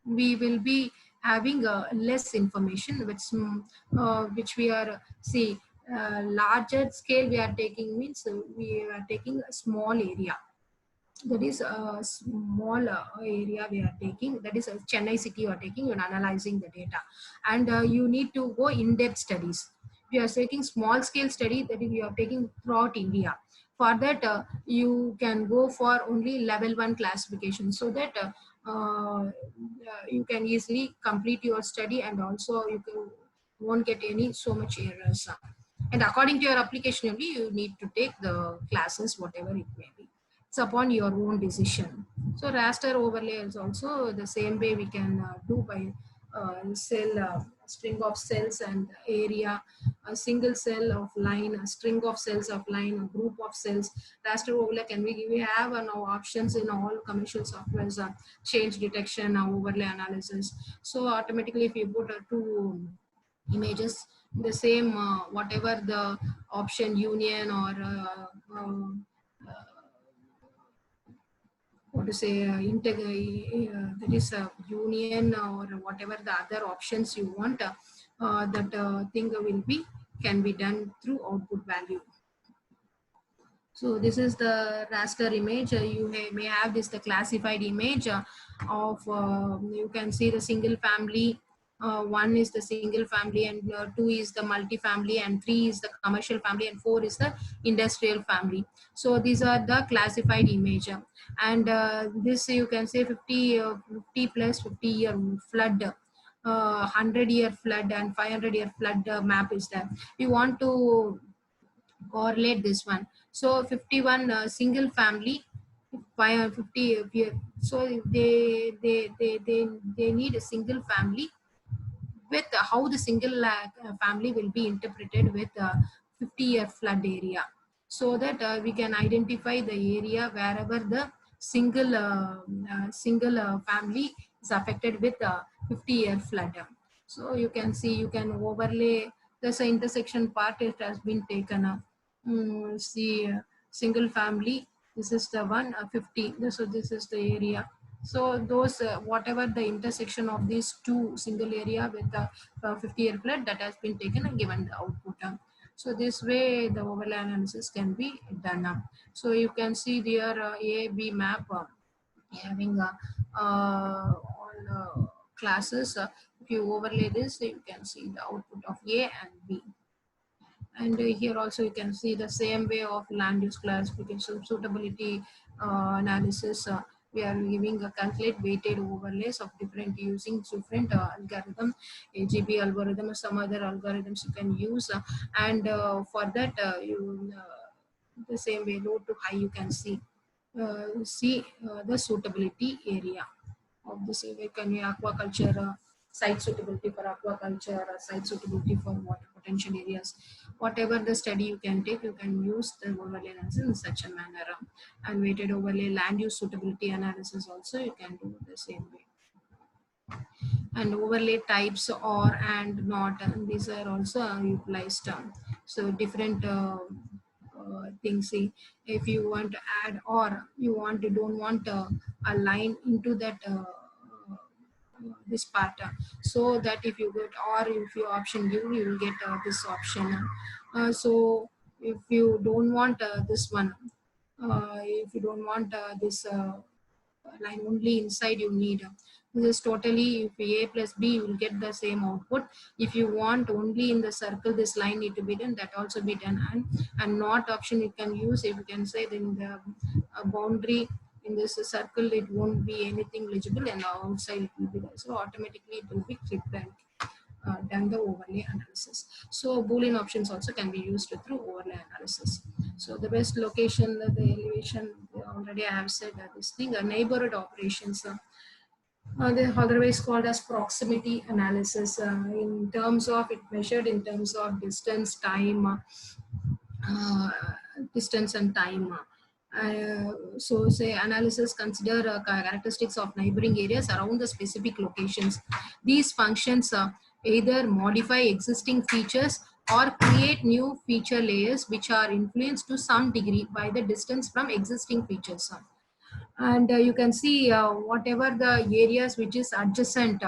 we will be having less information, which we are see larger scale we are taking means we are taking a small area. That is a small area we are taking, that is a Chennai city you are taking, you're analyzing the data, and you need to go in-depth studies. We are taking small scale study, that is you are taking throughout India. For that you can go for only level 1 classification, so that you can easily complete your study, and also won't get any so much errors. And according to your application only you need to take the classes whatever it may be. It's upon your own decision. So raster overlay is also the same way we can do by cell, string of cells and area, a single cell of line, a string of cells of line, a group of cells. Raster overlay can we have now options in all commercial softwares, change detection, overlay analysis. So automatically if you put 2 images, the same whatever the option union or what to say, that is a union or whatever the other options you want, that thing can be done through output value. So this is the raster image. You may have this the classified image of you can see the single family. 1 is the single family, and 2 is the multi-family, and 3 is the commercial family, and 4 is the industrial family. So these are the classified image, and this you can say 50 plus 50 year flood, 100-year flood, and 500-year flood map is there. You want to correlate this one. So 51 single family, 50 so they need a single family with how the single family will be interpreted with 50-year flood area, so that we can identify the area wherever the single family is affected with 50-year flood. So you can see, you can overlay this intersection part, it has been taken. See, single family, this is the one 50, so this is the area. So those whatever the intersection of these 2 single area with the 50-year flood, that has been taken and given the output. So this way the overlay analysis can be done. So you can see there A B map having all classes. If you overlay this, you can see the output of A and B. And here also you can see the same way of land use classification suitability analysis. We are giving a calculate weighted overlays of different using different algorithm, AGB algorithm or some other algorithms you can use. And for that you the same way low to high you can see the suitability area of this area. Can be aquaculture, site suitability for aquaculture, site suitability for water potential areas. Whatever the study you can take, you can use the overlay analysis in such a manner. And weighted overlay land use suitability analysis also you can do the same way. And overlay types or and not, and these are also utilized. So different things. See, if you want to add or you don't want a line into that this part, so that if you get or if you option you will get this option. So if you don't want this one, if you don't want this line only inside you need this is totally, if A plus B you will get the same output. If you want only in the circle this line need to be done, that also be done. And not option you can use, if you can say then the boundary in this circle it won't be anything legible and outside it will be there, so automatically it will be clicked and done the overlay analysis. So Boolean options also can be used through overlay analysis. So the best location, the elevation, already I have said this thing, neighborhood operations. They're otherwise called as proximity analysis. In terms of it measured in terms of distance, time, distance and time. So say analysis consider characteristics of neighboring areas around the specific locations. These functions either modify existing features or create new feature layers which are influenced to some degree by the distance from existing features. And you can see whatever the areas which is adjacent,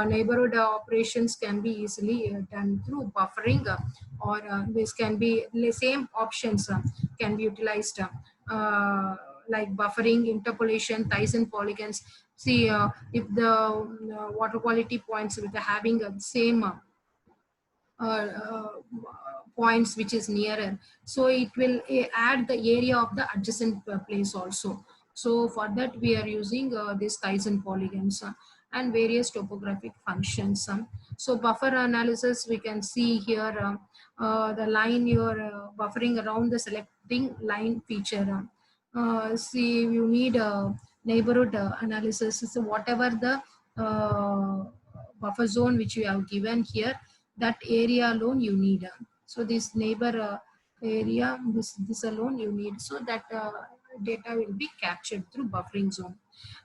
neighborhood operations can be easily done through buffering, or this can be the same options can be utilized, like buffering, interpolation, Tyson polygons. See, if the water quality points with having the same points which is nearer, so it will add the area of the adjacent place also. So for that we are using this Tyson polygons and various topographic functions. So buffer analysis we can see here, the line you're buffering around the selecting line feature. See, you need a neighborhood analysis. So whatever the buffer zone which you have given here, that area alone you need. So this neighbor area, this alone you need, so that data will be captured through buffering zone.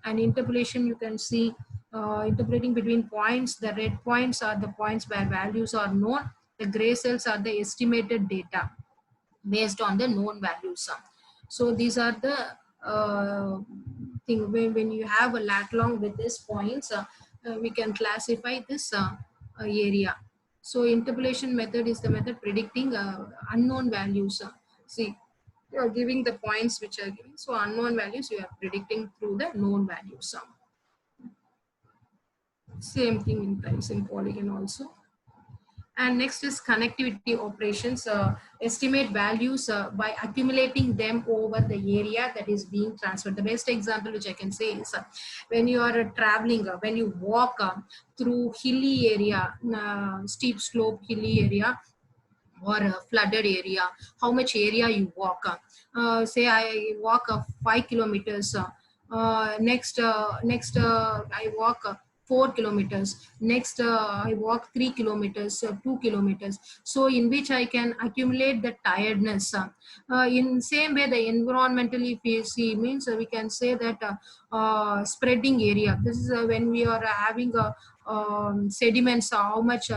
And interpolation you can see, interpolating between points. The red points are the points where values are known. The gray cells are the estimated data based on the known values. So these are the thing. When you have a lat long with these points, we can classify this area. So interpolation method is the method predicting unknown values. See, you are giving the points which are given. So unknown values you are predicting through the known values. Same thing in Tyson polygon also. And next is connectivity operations. Estimate values by accumulating them over the area that is being transferred. The best example which I can say is when you are traveling, when you walk through hilly area, steep slope hilly area, or a flooded area, how much area you walk. Say I walk 5 kilometers. Next I walk 4 kilometers. Next I walk 3 kilometers, 2 kilometers. So in which I can accumulate the tiredness. In same way, the environmentally if you see means we can say that spreading area. This is when we are having sediments, how much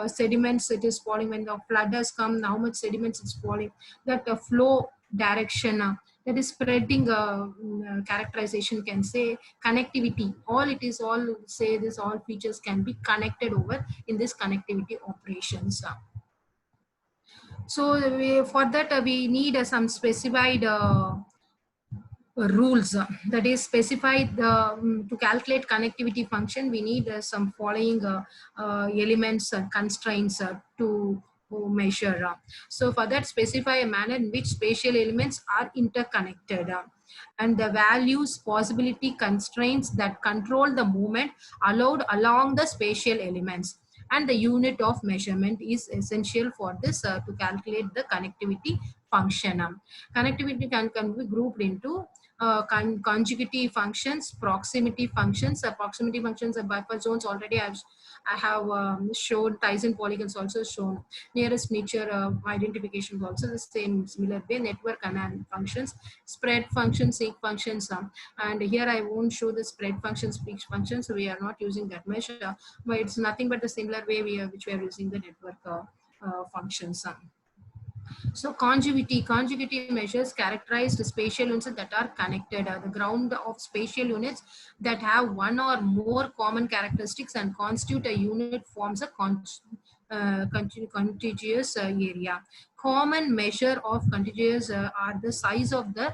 sediments it is falling. When the flood has come, how much sediments it's falling. That flow direction, that is spreading characterization can say connectivity. All it is all say this all features can be connected over in this connectivity operations. So for that we need some specified rules that is specified to calculate connectivity function. We need some following elements constraints to measure. So for that, specify a manner in which spatial elements are interconnected, and the values possibility constraints that control the movement allowed along the spatial elements, and the unit of measurement is essential for this to calculate the connectivity function. Connectivity can be grouped into conjugative functions, proximity functions. Proximity functions are buffer zones. Already I have shown. Tyson polygons also shown. Nearest nature identification also the same similar way. Network and functions, spread functions, seek functions. And here I won't show the spread functions, speech functions. So we are not using that measure, but it's nothing but the similar way which we are using the network functions. So conjugative measures characterize the spatial units that are connected. The ground of spatial units that have one or more common characteristics and constitute a unit forms a contiguous area. Common measure of contiguous are the size of the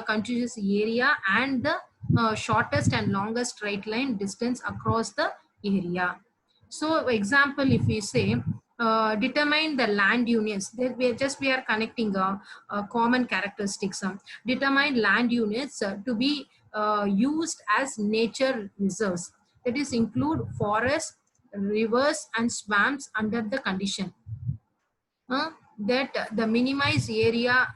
contiguous area and the shortest and longest straight line distance across the area. So example, if we say determine the land units, that we are connecting common characteristics. Determine land units to be used as nature reserves, that is include forests, rivers and swamps under the condition that the minimized area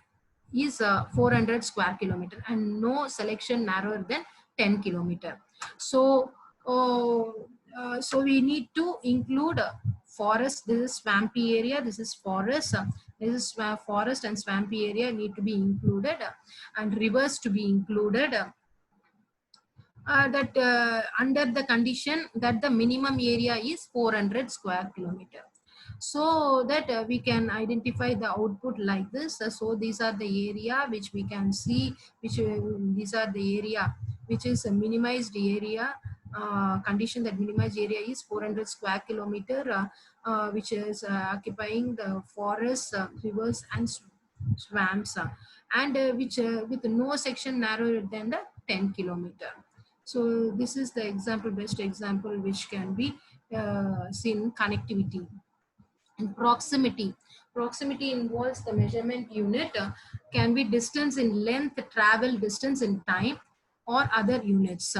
is 400 square kilometer and no selection narrower than 10 kilometer. So so we need to include forest. This is swampy area, this is forest, this is forest and swampy area need to be included, and rivers to be included, that under the condition that the minimum area is 400 square kilometer. So that we can identify the output like this. So these are the area which we can see, which these are the area which is a minimized area, condition that minimized area is 400 square kilometer, which is occupying the forests, rivers and swamps, and which with no section narrower than the 10 kilometer. So this is the example, best example which can be seen connectivity. And proximity. Proximity involves the measurement unit can be distance in length, travel distance in time, or other units.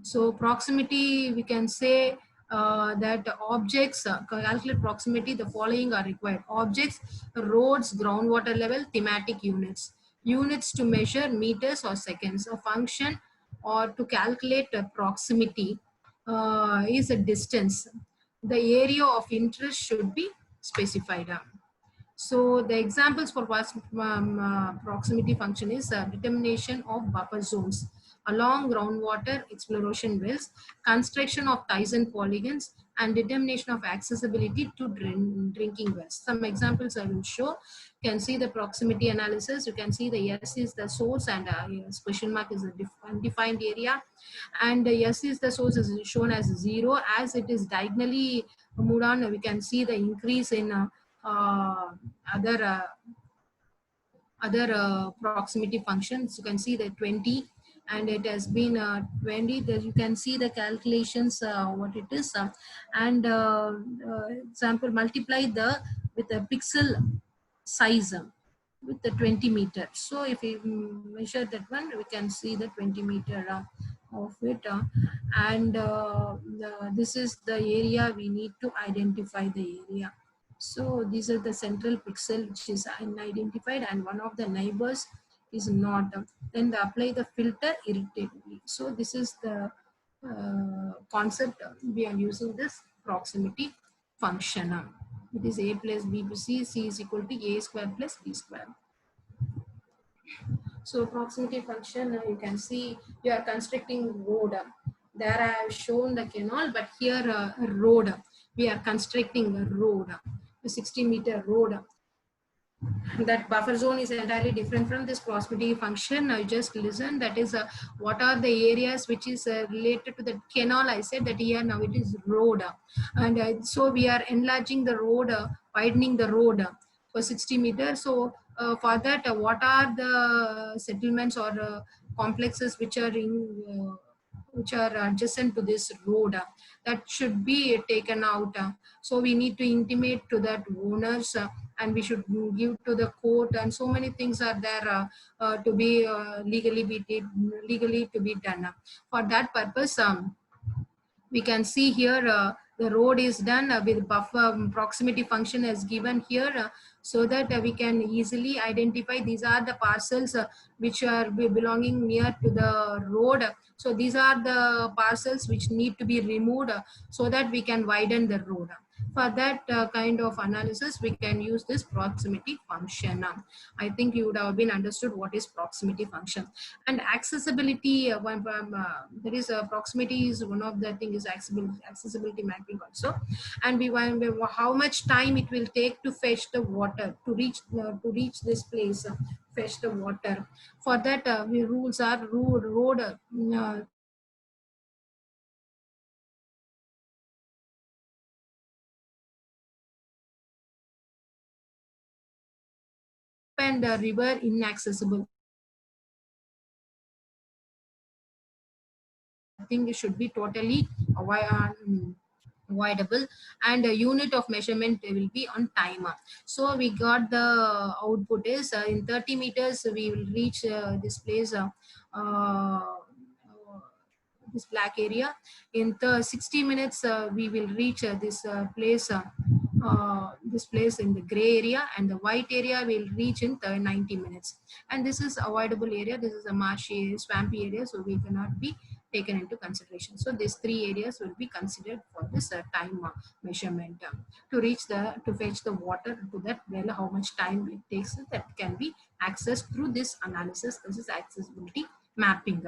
So proximity, we can say that objects, calculate proximity, the following are required. Objects, roads, groundwater level, thematic units. Units to measure meters or seconds. A function or to calculate proximity is a distance. The area of interest should be specified. So the examples for proximity function is determination of buffer zones along groundwater exploration wells, construction of Tyson polygons, and determination of accessibility to drinking wells. Some examples I will show. You can see the proximity analysis. You can see the S is the source and question mark is the undefined area, and S is the source is shown as 0. As it is diagonally moved on, we can see the increase in other proximity functions. You can see the 20, and it has been 20. You can see the calculations what it is, and example multiply the with the pixel size with the 20 meter. So if we measure that one, we can see the 20 meter of it, and this is the area we need to identify the area. So these are the central pixel which is unidentified, and one of the neighbors is not. Then they apply the filter irritably. So this is the concept we are using this proximity function. It is a plus b plus c, c is equal to a square plus b square. So proximity function, you can see you are constructing road. There I have shown the canal, but here road. We are constructing a road, a 60-meter road. That buffer zone is entirely different from this proximity function. Now just listen, that is what are the areas which is related to the canal. I said that here now it is road, and so we are enlarging the road, widening the road for 60 meters. So for that, what are the settlements or complexes which are which are adjacent to this road, that should be taken out. So we need to intimate to that owners, and we should give to the court, and so many things are there to be legally to be done. For that purpose, we can see here the road is done with buffer proximity function is given here, so that we can easily identify these are the parcels which are belonging near to the road. So these are the parcels which need to be removed, so that we can widen the road. For that kind of analysis, we can use this proximity function. I think you would have been understood what is proximity function. And accessibility, there is proximity is one of the thing is accessibility mapping also. And we want how much time it will take to fetch the water to reach this place, fetch the water. For that, the rules are road and river inaccessible. I think it should be totally avoidable, and a unit of measurement will be on timer. So we got the output is in 30 meters we will reach this place, this black area. In the 60 minutes we will reach this place in the gray area, and the white area will reach in 90 minutes. And this is avoidable area, this is a marshy swampy area, so we cannot be taken into consideration. So these three areas will be considered for this time measurement to fetch the water to that well. How much time it takes, that can be accessed through this analysis. This is accessibility mapping.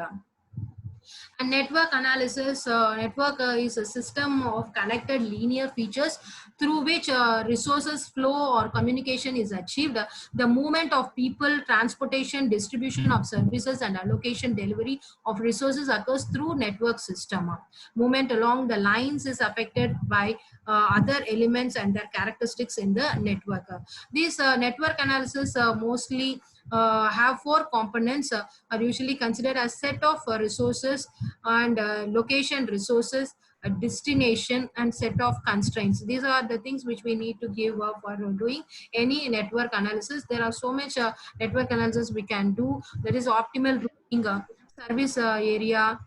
And network analysis, network is a system of connected linear features through which resources flow or communication is achieved. The movement of people, transportation, distribution of services, and allocation delivery of resources occurs through network system. Movement along the lines is affected by other elements and their characteristics in the network. These network analysis mostly have four components, are usually considered as set of resources and location resources, a destination, and set of constraints. These are the things which we need to give for doing any network analysis. There are so much network analysis we can do. There is optimal routing, service area,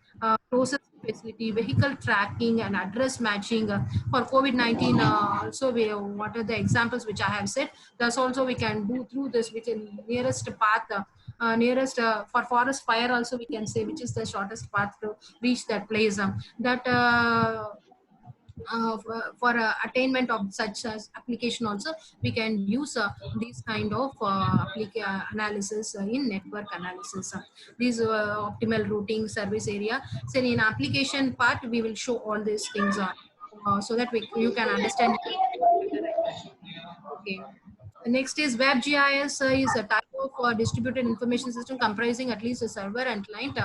process facility, vehicle tracking, and address matching. For COVID-19 also, what are the examples which I have said, that's also we can do through this, which is nearest path, nearest for forest fire also we can say which is the shortest path to reach that place. For attainment of such as application also, we can use these kind of analysis in network analysis. These optimal routing, service area. So in application part, we will show all these things so that you can understand better, I think. Okay. Next is WebGIS is a type of distributed information system comprising at least a server and client,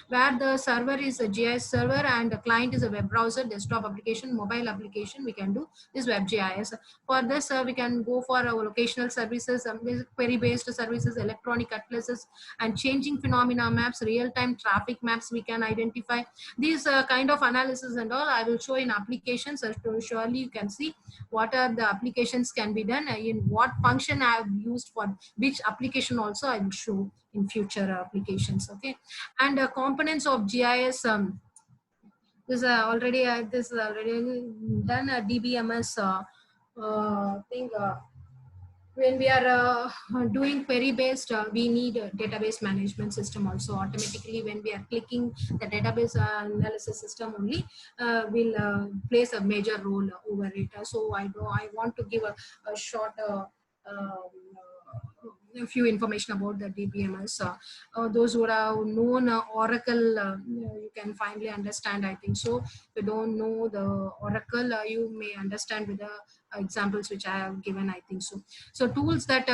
where the server is a GIS server and the client is a web browser, desktop application, mobile application. We can do this WebGIS. For this, we can go for locational services, query-based services, electronic atlases, and changing phenomena maps, real-time traffic maps we can identify. These kind of analysis and all I will show in applications. So surely you can see what are the applications can be done, in what function I have used for which application also I will show in future applications. Okay. And components of GIS, this is already done. DBMS thing. When we are doing query based, we need a database management system also. Automatically when we are clicking the database analysis system only will plays a major role over it. So I want to give a short a few information about the DBMS. Those who have known Oracle, you can finally understand, I think so. If you don't know the Oracle, you may understand with the examples which I have given, I think so. So tools that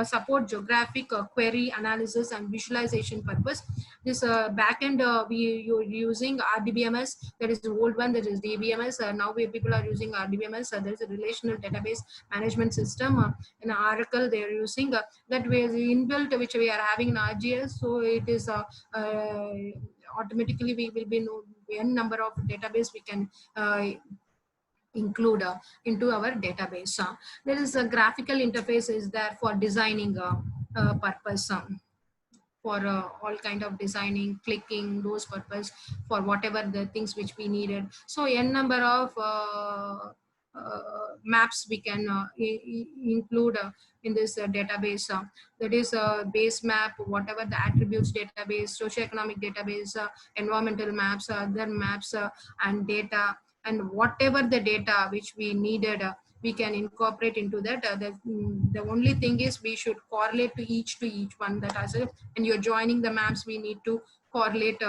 support geographic query analysis and visualization purpose. This backend you're using RDBMS, that is the old one, that is DBMS. Now people are using RDBMS. There is a relational database management system in Oracle they are using. That way the inbuilt which we are having in RGS, so it is automatically we will be know n number of database we can include into our database. There is a graphical interface is there for designing purpose. For all kind of designing, clicking, those purpose, for whatever the things which we needed. So n number of maps we can include in this database. That is base map, whatever the attributes database, socioeconomic database, environmental maps, other maps, and data, and whatever the data which we needed, we can incorporate into that. The only thing is we should correlate to each one. That as a, when you're joining the maps, we need to correlate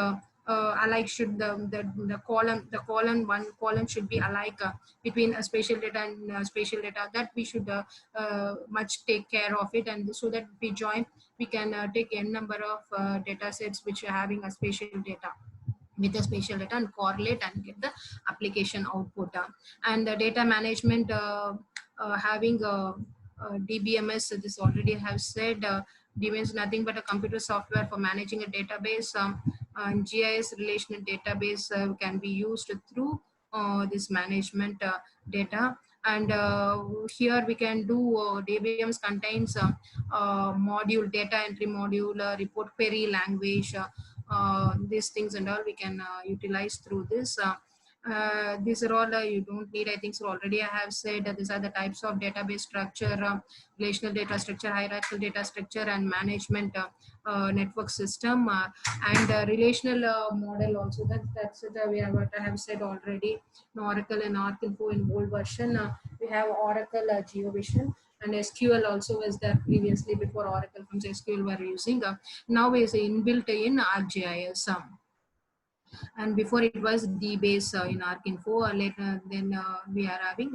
alike. Should the column one column should be alike between a spatial data and spatial data. That we should much take care of it, and so that we join, we can take n number of data sets which are having a spatial data with the spatial data and correlate and get the application output. And the data management having DBMS, this already have said, DBMS is nothing but a computer software for managing a database. And GIS relational database can be used through this management data. And here we can do DBMS contains module, data entry module, report query language, these things and all we can utilize through this. These are all you don't need, I think so already I have said. These are the types of database structure, relational data structure, hierarchical data structure, and management network system, and relational model also. That's it. We have what I have said already. In Oracle and ArcInfo in old version, we have Oracle GeoVision, and SQL also was there previously before Oracle comes. SQL were using. Now is inbuilt in ArcGIS. And before it was DBase in ArcInfo. Later, then we are having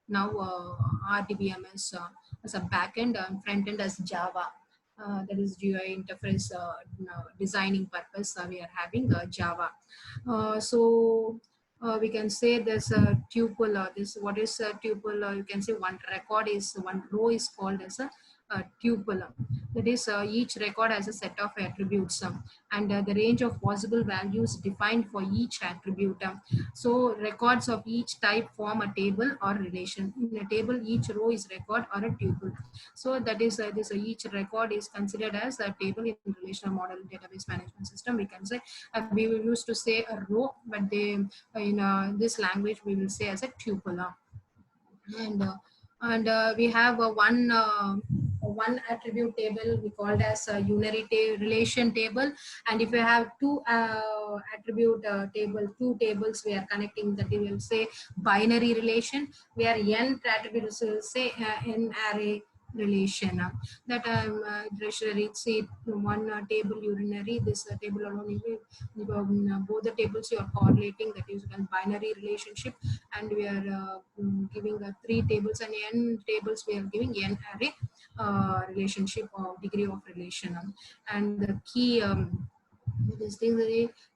now RDBMS as a backend and front end as Java. That is GUI interface designing purpose. We are having Java. So we can say there's a tuple. This what is a tuple? You can say one record is one row is called as a tuple. That is each record has a set of attributes, and the range of possible values defined for each attribute. So records of each type form a table or relation. In a table, each row is record or a tuple. So that is this each record is considered as a table in relational model database management system. We can say we will used to say a row, but they in this language we will say as a tuple. And we have one attribute table we called as a unary relation table. And if you have two attribute table, two tables we are connecting, that we will say binary relation, where n attributes will say n array relation. That see one table urinary, this table alone, both the tables you are correlating, that is a binary relationship, and we are giving three tables, and n tables we are giving n array relationship or degree of relation. And the key these things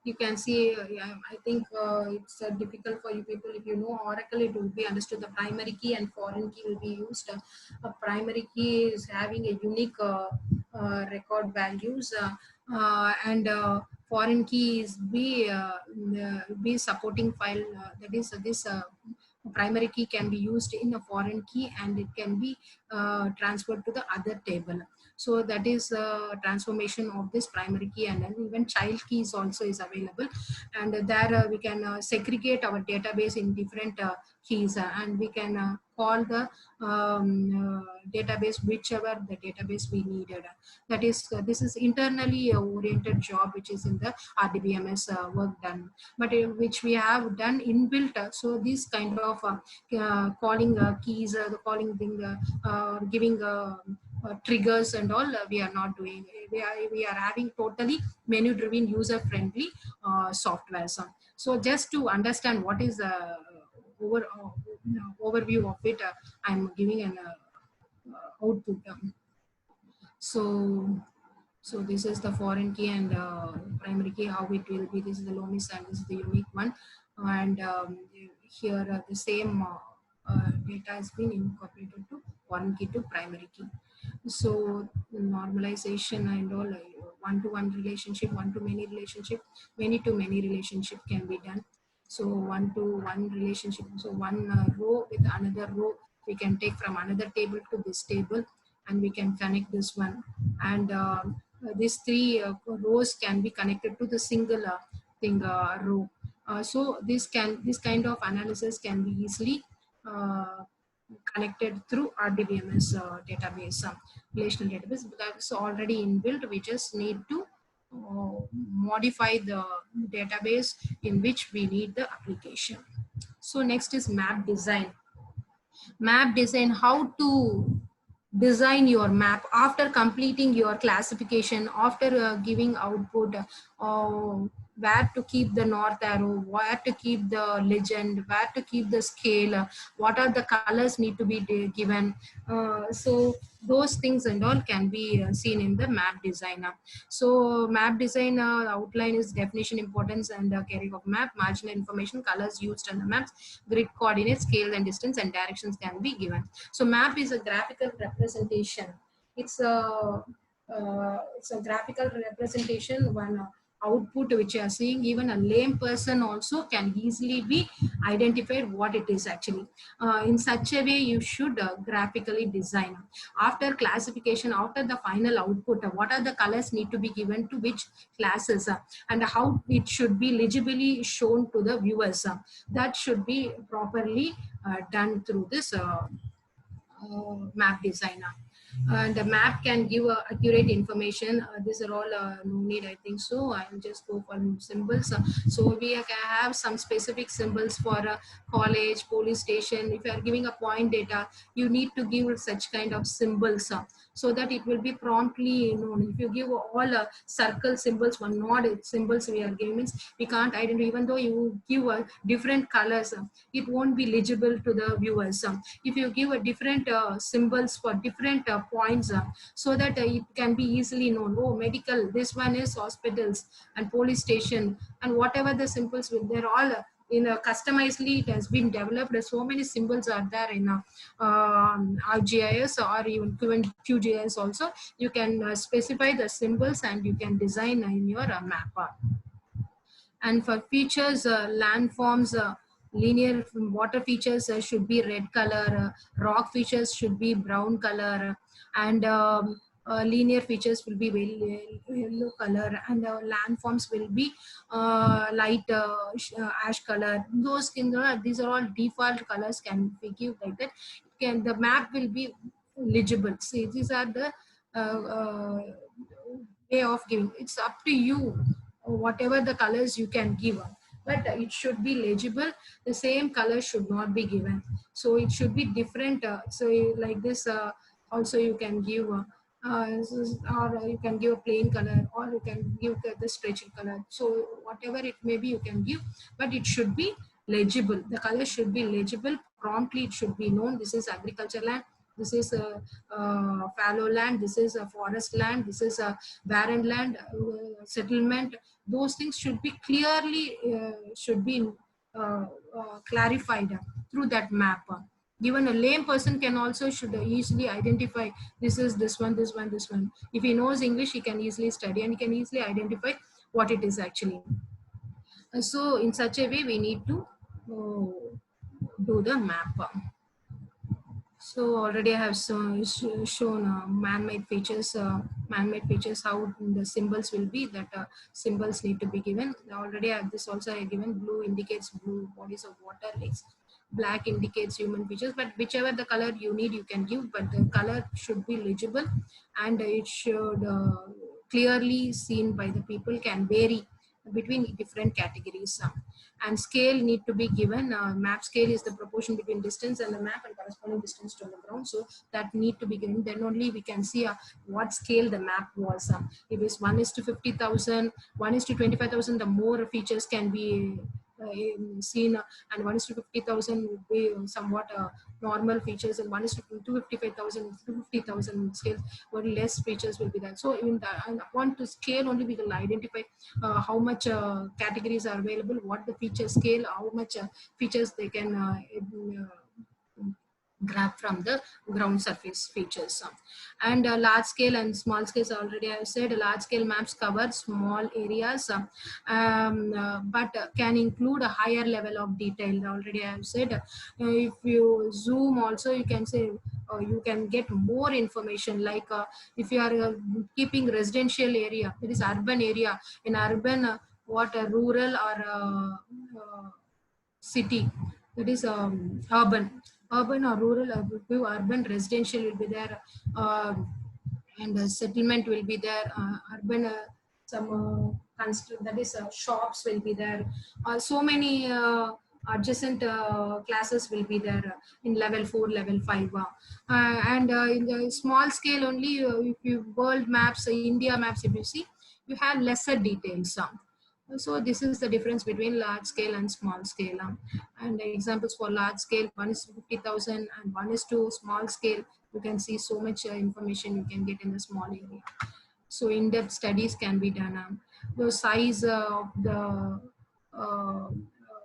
you can see. I think it's difficult for you people. If you know Oracle, it will be understood. The primary key and foreign key will be used. A primary key is having a unique record values, and foreign key is be supporting file. That is this primary key can be used in a foreign key, and it can be transferred to the other table. So that is transformation of this primary key, and then even child keys also is available. And there we can segregate our database in different keys, and we can call the database whichever the database we needed. That is this is internally oriented job which is in the RDBMS work done, but which we have done inbuilt. So this kind of calling keys, the calling thing, giving triggers and all, we are not doing. We are having totally menu driven, user friendly software. So just to understand what is over overview of it, I'm giving an output. So this is the foreign key and primary key, how it will be. This is the Loomis and this is the unique one. And here the same data has been incorporated to foreign key to primary key. So normalization and all, one-to-one relationship, one-to-many relationship, many-to-many relationship can be done. So one-to-one relationship, so one row with another row, we can take from another table to this table, and we can connect this one. And these three rows can be connected to the single row. So this kind of analysis can be easily connected through RDBMS database, relational database. That's already inbuilt. We just need to modify the database in which we need the application. So next is map design. Map design, how to design your map after completing your classification, after giving output, where to keep the north arrow, where to keep the legend, where to keep the scale, what are the colors need to be given. So those things and all can be seen in the map designer. So map design outline is definition, importance and carrying of map, marginal information, colors used on the maps, grid coordinates, scale and distance and directions can be given. So map is a graphical representation. It's a graphical representation, one output which you are seeing. Even a lame person also can easily be identified what it is actually. In such a way you should graphically design. After classification, after the final output, what are the colors need to be given to which classes, and how it should be legibly shown to the viewers, that should be properly done through this map designer. And the map can give accurate information. These are all no need, I think so. I'll just go for symbols. So we can have some specific symbols for college, police station. If you are giving a point data, you need to give such kind of symbols so that it will be promptly known. If you give all circle symbols, one node symbols we are giving, means we can't identify. Even though you give different colors, it won't be legible to the viewers. If you give a different symbols for different points, so that it can be easily known. Oh, medical, this one is hospitals and police station, and whatever the symbols will, they're all in a customizedly, it has been developed. So many symbols are there in ArcGIS or even QGIS also. You can specify the symbols and you can design in your map. And for features, landforms, linear water features should be red color, rock features should be brown color, and linear features will be very yellow color, and landforms will be light ash color. Those these are all default colors can be given like that. The map will be legible. See, these are the way of giving. It's up to you whatever the colors you can give, but it should be legible. The same color should not be given, so it should be different. So like this also you can give or you can give a plain color, or you can give the stretched color. So whatever it may be you can give, but it should be legible. The color should be legible. Promptly it should be known, this is agriculture land, this is a fallow land, this is a forest land, this is a barren land, settlement. Those things should be clearly clarified through that map. Given a lame person can also should easily identify this is this one, this one, this one. If he knows English, he can easily study and he can easily identify what it is actually. So in such a way, we need to do the map. So already I have shown man-made features. Man-made features, how the symbols will be. That symbols need to be given. Already I have this also I given. Blue indicates blue bodies of water, lakes. Black indicates human features. But whichever the color you need, you can give. But the color should be legible, and it should clearly seen by the people. Can vary between different categories. And scale need to be given. Map scale is the proportion between distance and the map and corresponding distance to the ground. So that need to be given. Then only we can see what scale the map was. If it's 1:50,000, 1:25,000, the more features can be seen, and 1 is to 50,000 would be somewhat normal features, and 1 is to 255,000, 250,000 scales, but less features will be there. So in the, and upon to scale only we will identify how much categories are available, what the feature scale, how much features they can grab from the ground surface features. And large scale and small scales, already I have said, large scale maps cover small areas, but can include a higher level of detail. Already I have said, if you zoom also, you can say you can get more information, like if you are keeping residential area, it is urban area, in urban what a rural or city, that is urban or rural, urban residential will be there, and settlement will be there, urban some that is shops will be there, so many adjacent classes will be there in level 4, level 5, and in the small scale only, if you world maps, India maps, if you see, you have lesser details. So this is the difference between large scale and small scale. And examples for large scale, 1 is to 50,000 and 1 is to small scale. You can see so much information you can get in the small area. So in-depth studies can be done. The size of the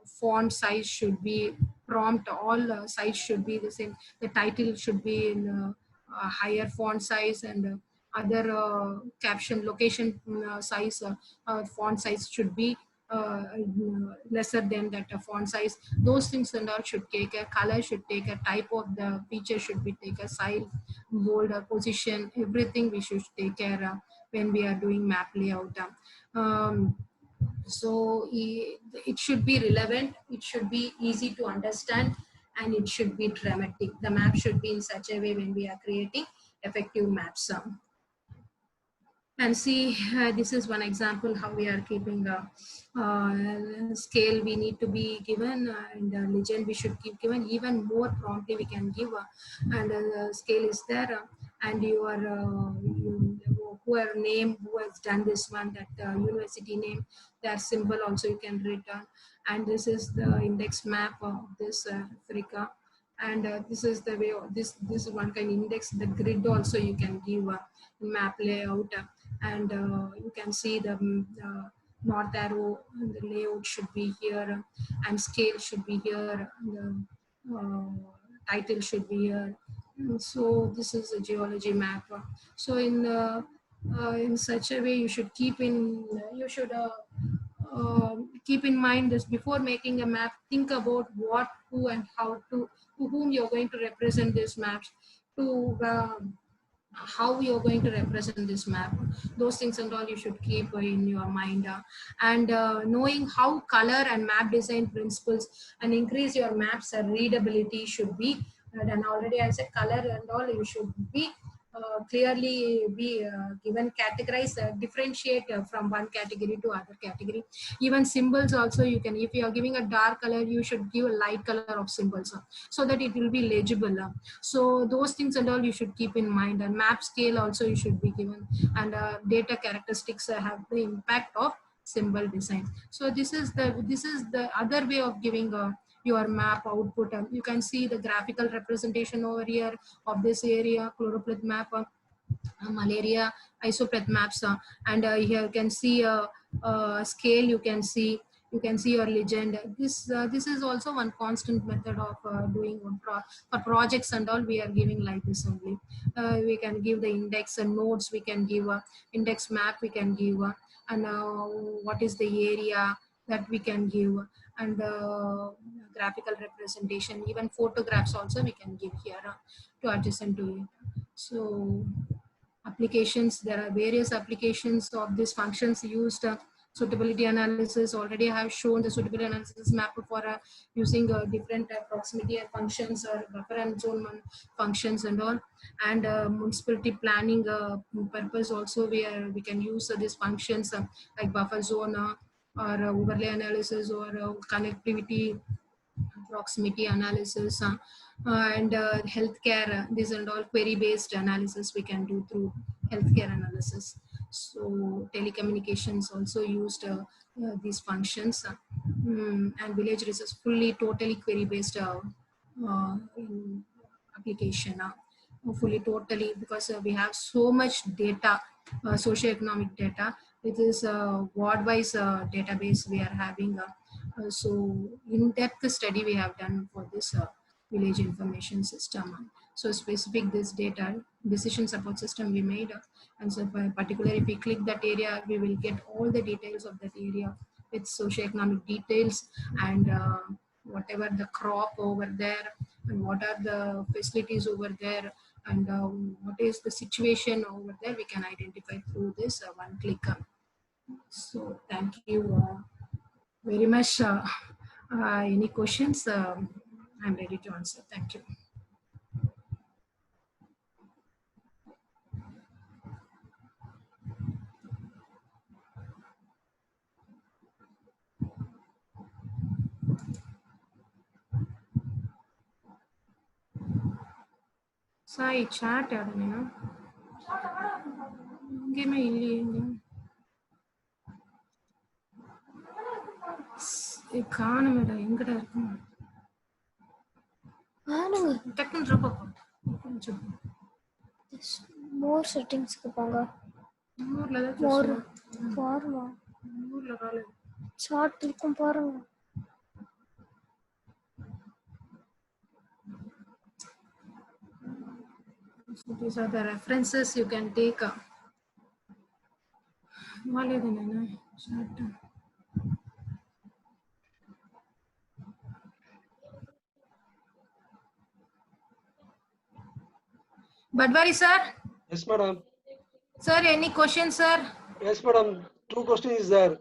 font size should be prompt, all size should be the same. The title should be in higher font size, and other caption location size, font size should be lesser than that font size. Those things and all should take a color, should take a type of the feature, should be take a size, bold, position, everything we should take care of when we are doing map layout. So it should be relevant, it should be easy to understand, and it should be dramatic. The map should be in such a way when we are creating effective maps. And see, this is one example how we are keeping a scale we need to be given, and legend we should keep given, even more promptly we can give, and the scale is there, and your whoever name who has done this one, that university name, their symbol also you can return. And this is the index map of this Africa, and this is the way of this is one kind of index. The grid also you can give map layout, and you can see the north arrow, and the layout should be here, and scale should be here, and the title should be here. And so this is a geology map. So in such a way you should keep in keep in mind this before making a map. Think about what, who, and how to whom you're going to represent this maps, to how you're going to represent this map. Those things and all you should keep in your mind, and knowing how color and map design principles and increase your maps readability should be done. Already I said color and all you should be clearly be given, categorize, differentiate from one category to other category. Even symbols also you can, if you are giving a dark color, you should give a light color of symbols, so that it will be legible. So those things and all you should keep in mind. And map scale also you should be given, and data characteristics have the impact of symbol design. So this is the other way of giving your map output. You can see the graphical representation over here of this area, chloroplet map, malaria isopleth maps, and here you can see a scale, you can see your legend. This is also one constant method of doing for projects and all. We are giving like this only. We can give the index and nodes, we can give index map, we can give and what is the area that we can give, and graphical representation, even photographs also we can give here to adjacent to it. So applications, there are various applications of these functions used. Suitability analysis, already I have shown the suitability analysis map for using different proximity functions or buffer and zone functions and all. And municipality planning purpose also we can use these functions like buffer zone or overlay analysis or connectivity proximity analysis, and healthcare, these and all query based analysis we can do through healthcare analysis. So telecommunications also used these functions, and village research fully totally query based in application, fully totally, because we have so much data, socioeconomic data. It is a ward wise database we are having. So in-depth study we have done for this village information system. So specific this data decision support system we made, and so particularly if we click that area, we will get all the details of that area with socioeconomic details, and whatever the crop over there, and what are the facilities over there, and what is the situation over there, we can identify through this one click. So thank you very much. Any questions? I'm ready to answer. Thank you. Sai chat adana ingeme illi காணுமேடா எங்கடா இருக்கு டக்குன்னு drop ஆகும். மோர் செட்டிங்ஸ்க்கு போங்க. ஊர்ல தான் மோர் பாருங்க. ஊர்ல கால சார்ட் இருக்கும் பாருங்க. So these are the references you can take. Valedana chat. Badwari sir? Yes, madam. Sir, any questions, sir? Yes, madam. 2 questions is there.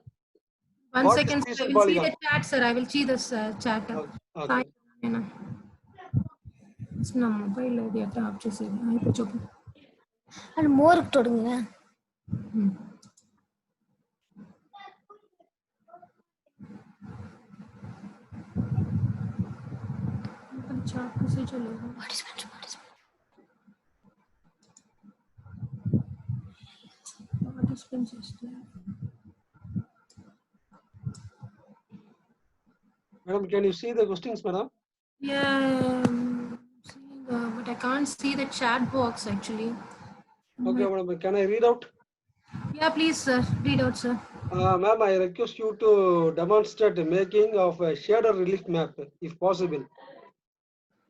One What second, is sir. this I will see polygon? the chat, sir. I will see the chat. Okay. నా mobile అది ఎట్లా of చేసేది అయిపోయి చెప్పు. அது மோருக்கு தொடுங்க. Chat message లేదు. Participants system. Madam, can you see the questions, madam? Yeah, but I can't see the chat box actually. Okay, madam. Can I read out? Yeah, please, sir. Read out, sir. Ma'am, I request you to demonstrate the making of a shader relief map, if possible.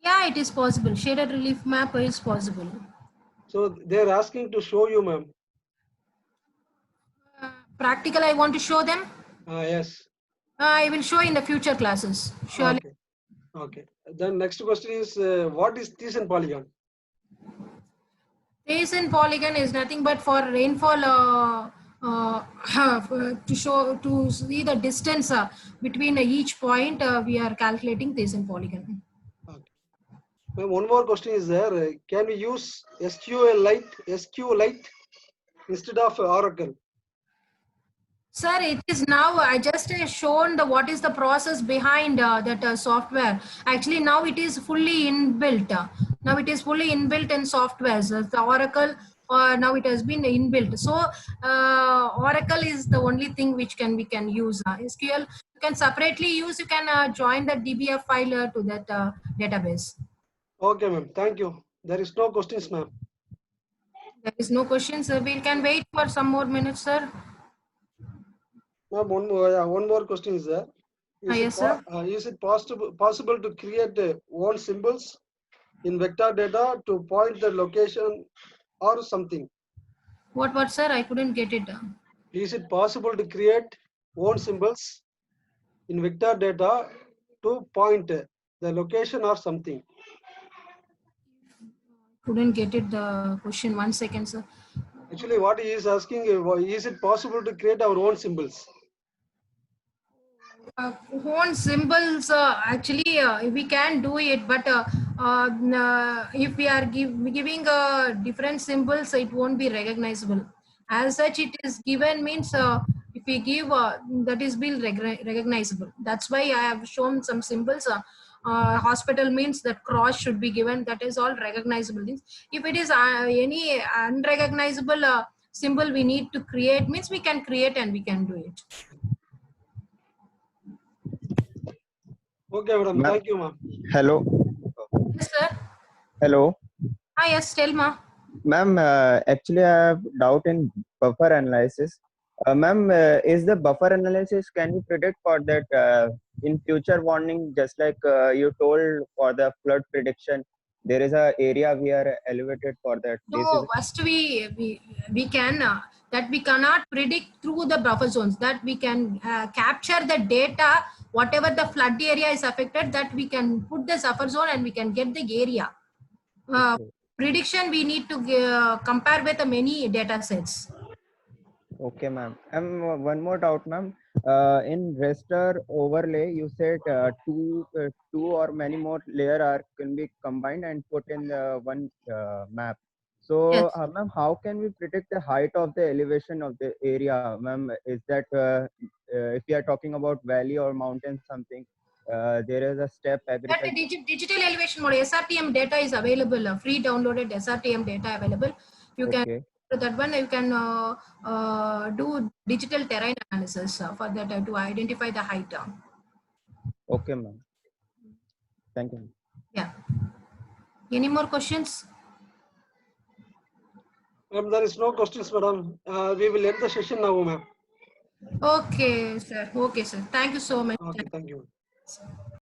Yeah, it is possible. Shaded relief map is possible. So they're asking to show you, ma'am. Practical, I want to show them. Yes. I will show in the future classes. Surely. Okay. Okay. Then next question is, what is Thiessen polygon? Thiessen polygon is nothing but for rainfall to see the distance between each point. We are calculating Thiessen polygon. Okay. Ma'am, one more question is there. Can we use SQLite instead of Oracle? Sir, it is now, I just shown what is the process behind that software. Actually, now it is fully inbuilt. Now it is fully inbuilt in softwares. The Oracle, now it has been inbuilt. So Oracle is the only thing which we can use. SQL you can separately use. You can join the DBF file to that database. Okay, ma'am. Thank you. There is no questions, ma'am. There is no questions. We can wait for some more minutes, sir. Ma'am, one more question is there. Yes, sir. Is it possible to create own symbols in vector data to point the location or something? What, sir? I couldn't get it. Is it possible to create own symbols in vector data to point the location or something? Couldn't get it, the question. 1 second, sir. Actually, what he is asking, is it possible to create our own symbols? Own symbols, actually we can do it, but if we are giving different symbols, it won't be recognizable. As such, it is given means if we give that is be recognizable. That's why I have shown some symbols. Hospital means that cross should be given. That is all recognizable things. If it is any unrecognizable symbol we need to create means we can create and we can do it. Okay, madam. Ma'am. Thank you, ma'am. Hello. Yes, sir. Hello. Ah, yes, tell ma. Ma'am, actually I have doubt in buffer analysis. Ma'am, is the buffer analysis, can you predict for that in future warning, just like you told for the flood prediction, there is a area we are elevated for that. This No, is first we can that we cannot predict through the buffer zones, that we can capture the data, whatever the flood area is affected, that we can put the buffer zone and we can get the area. okay. Prediction we need to compare with many data sets. Okay, ma'am. One more doubt, ma'am. In raster overlay, you said two or many more layer are can be combined and put in one map. So, Yes. ma'am, how can we predict the height of the elevation of the area, ma'am? Is that if we are talking about valley or mountain something, there is a step That agriculture. digital elevation mode, SRTM data is available, free downloaded SRTM data available. You can Okay. to that one you can do digital terrain analysis for that to identify the height. Okay, ma'am. Thank you. Yeah. Any more questions? Ma'am, there is no questions, madam. We will end the session now, ma'am. Okay, sir. Okay, sir. Thank you so much. Okay, thank you.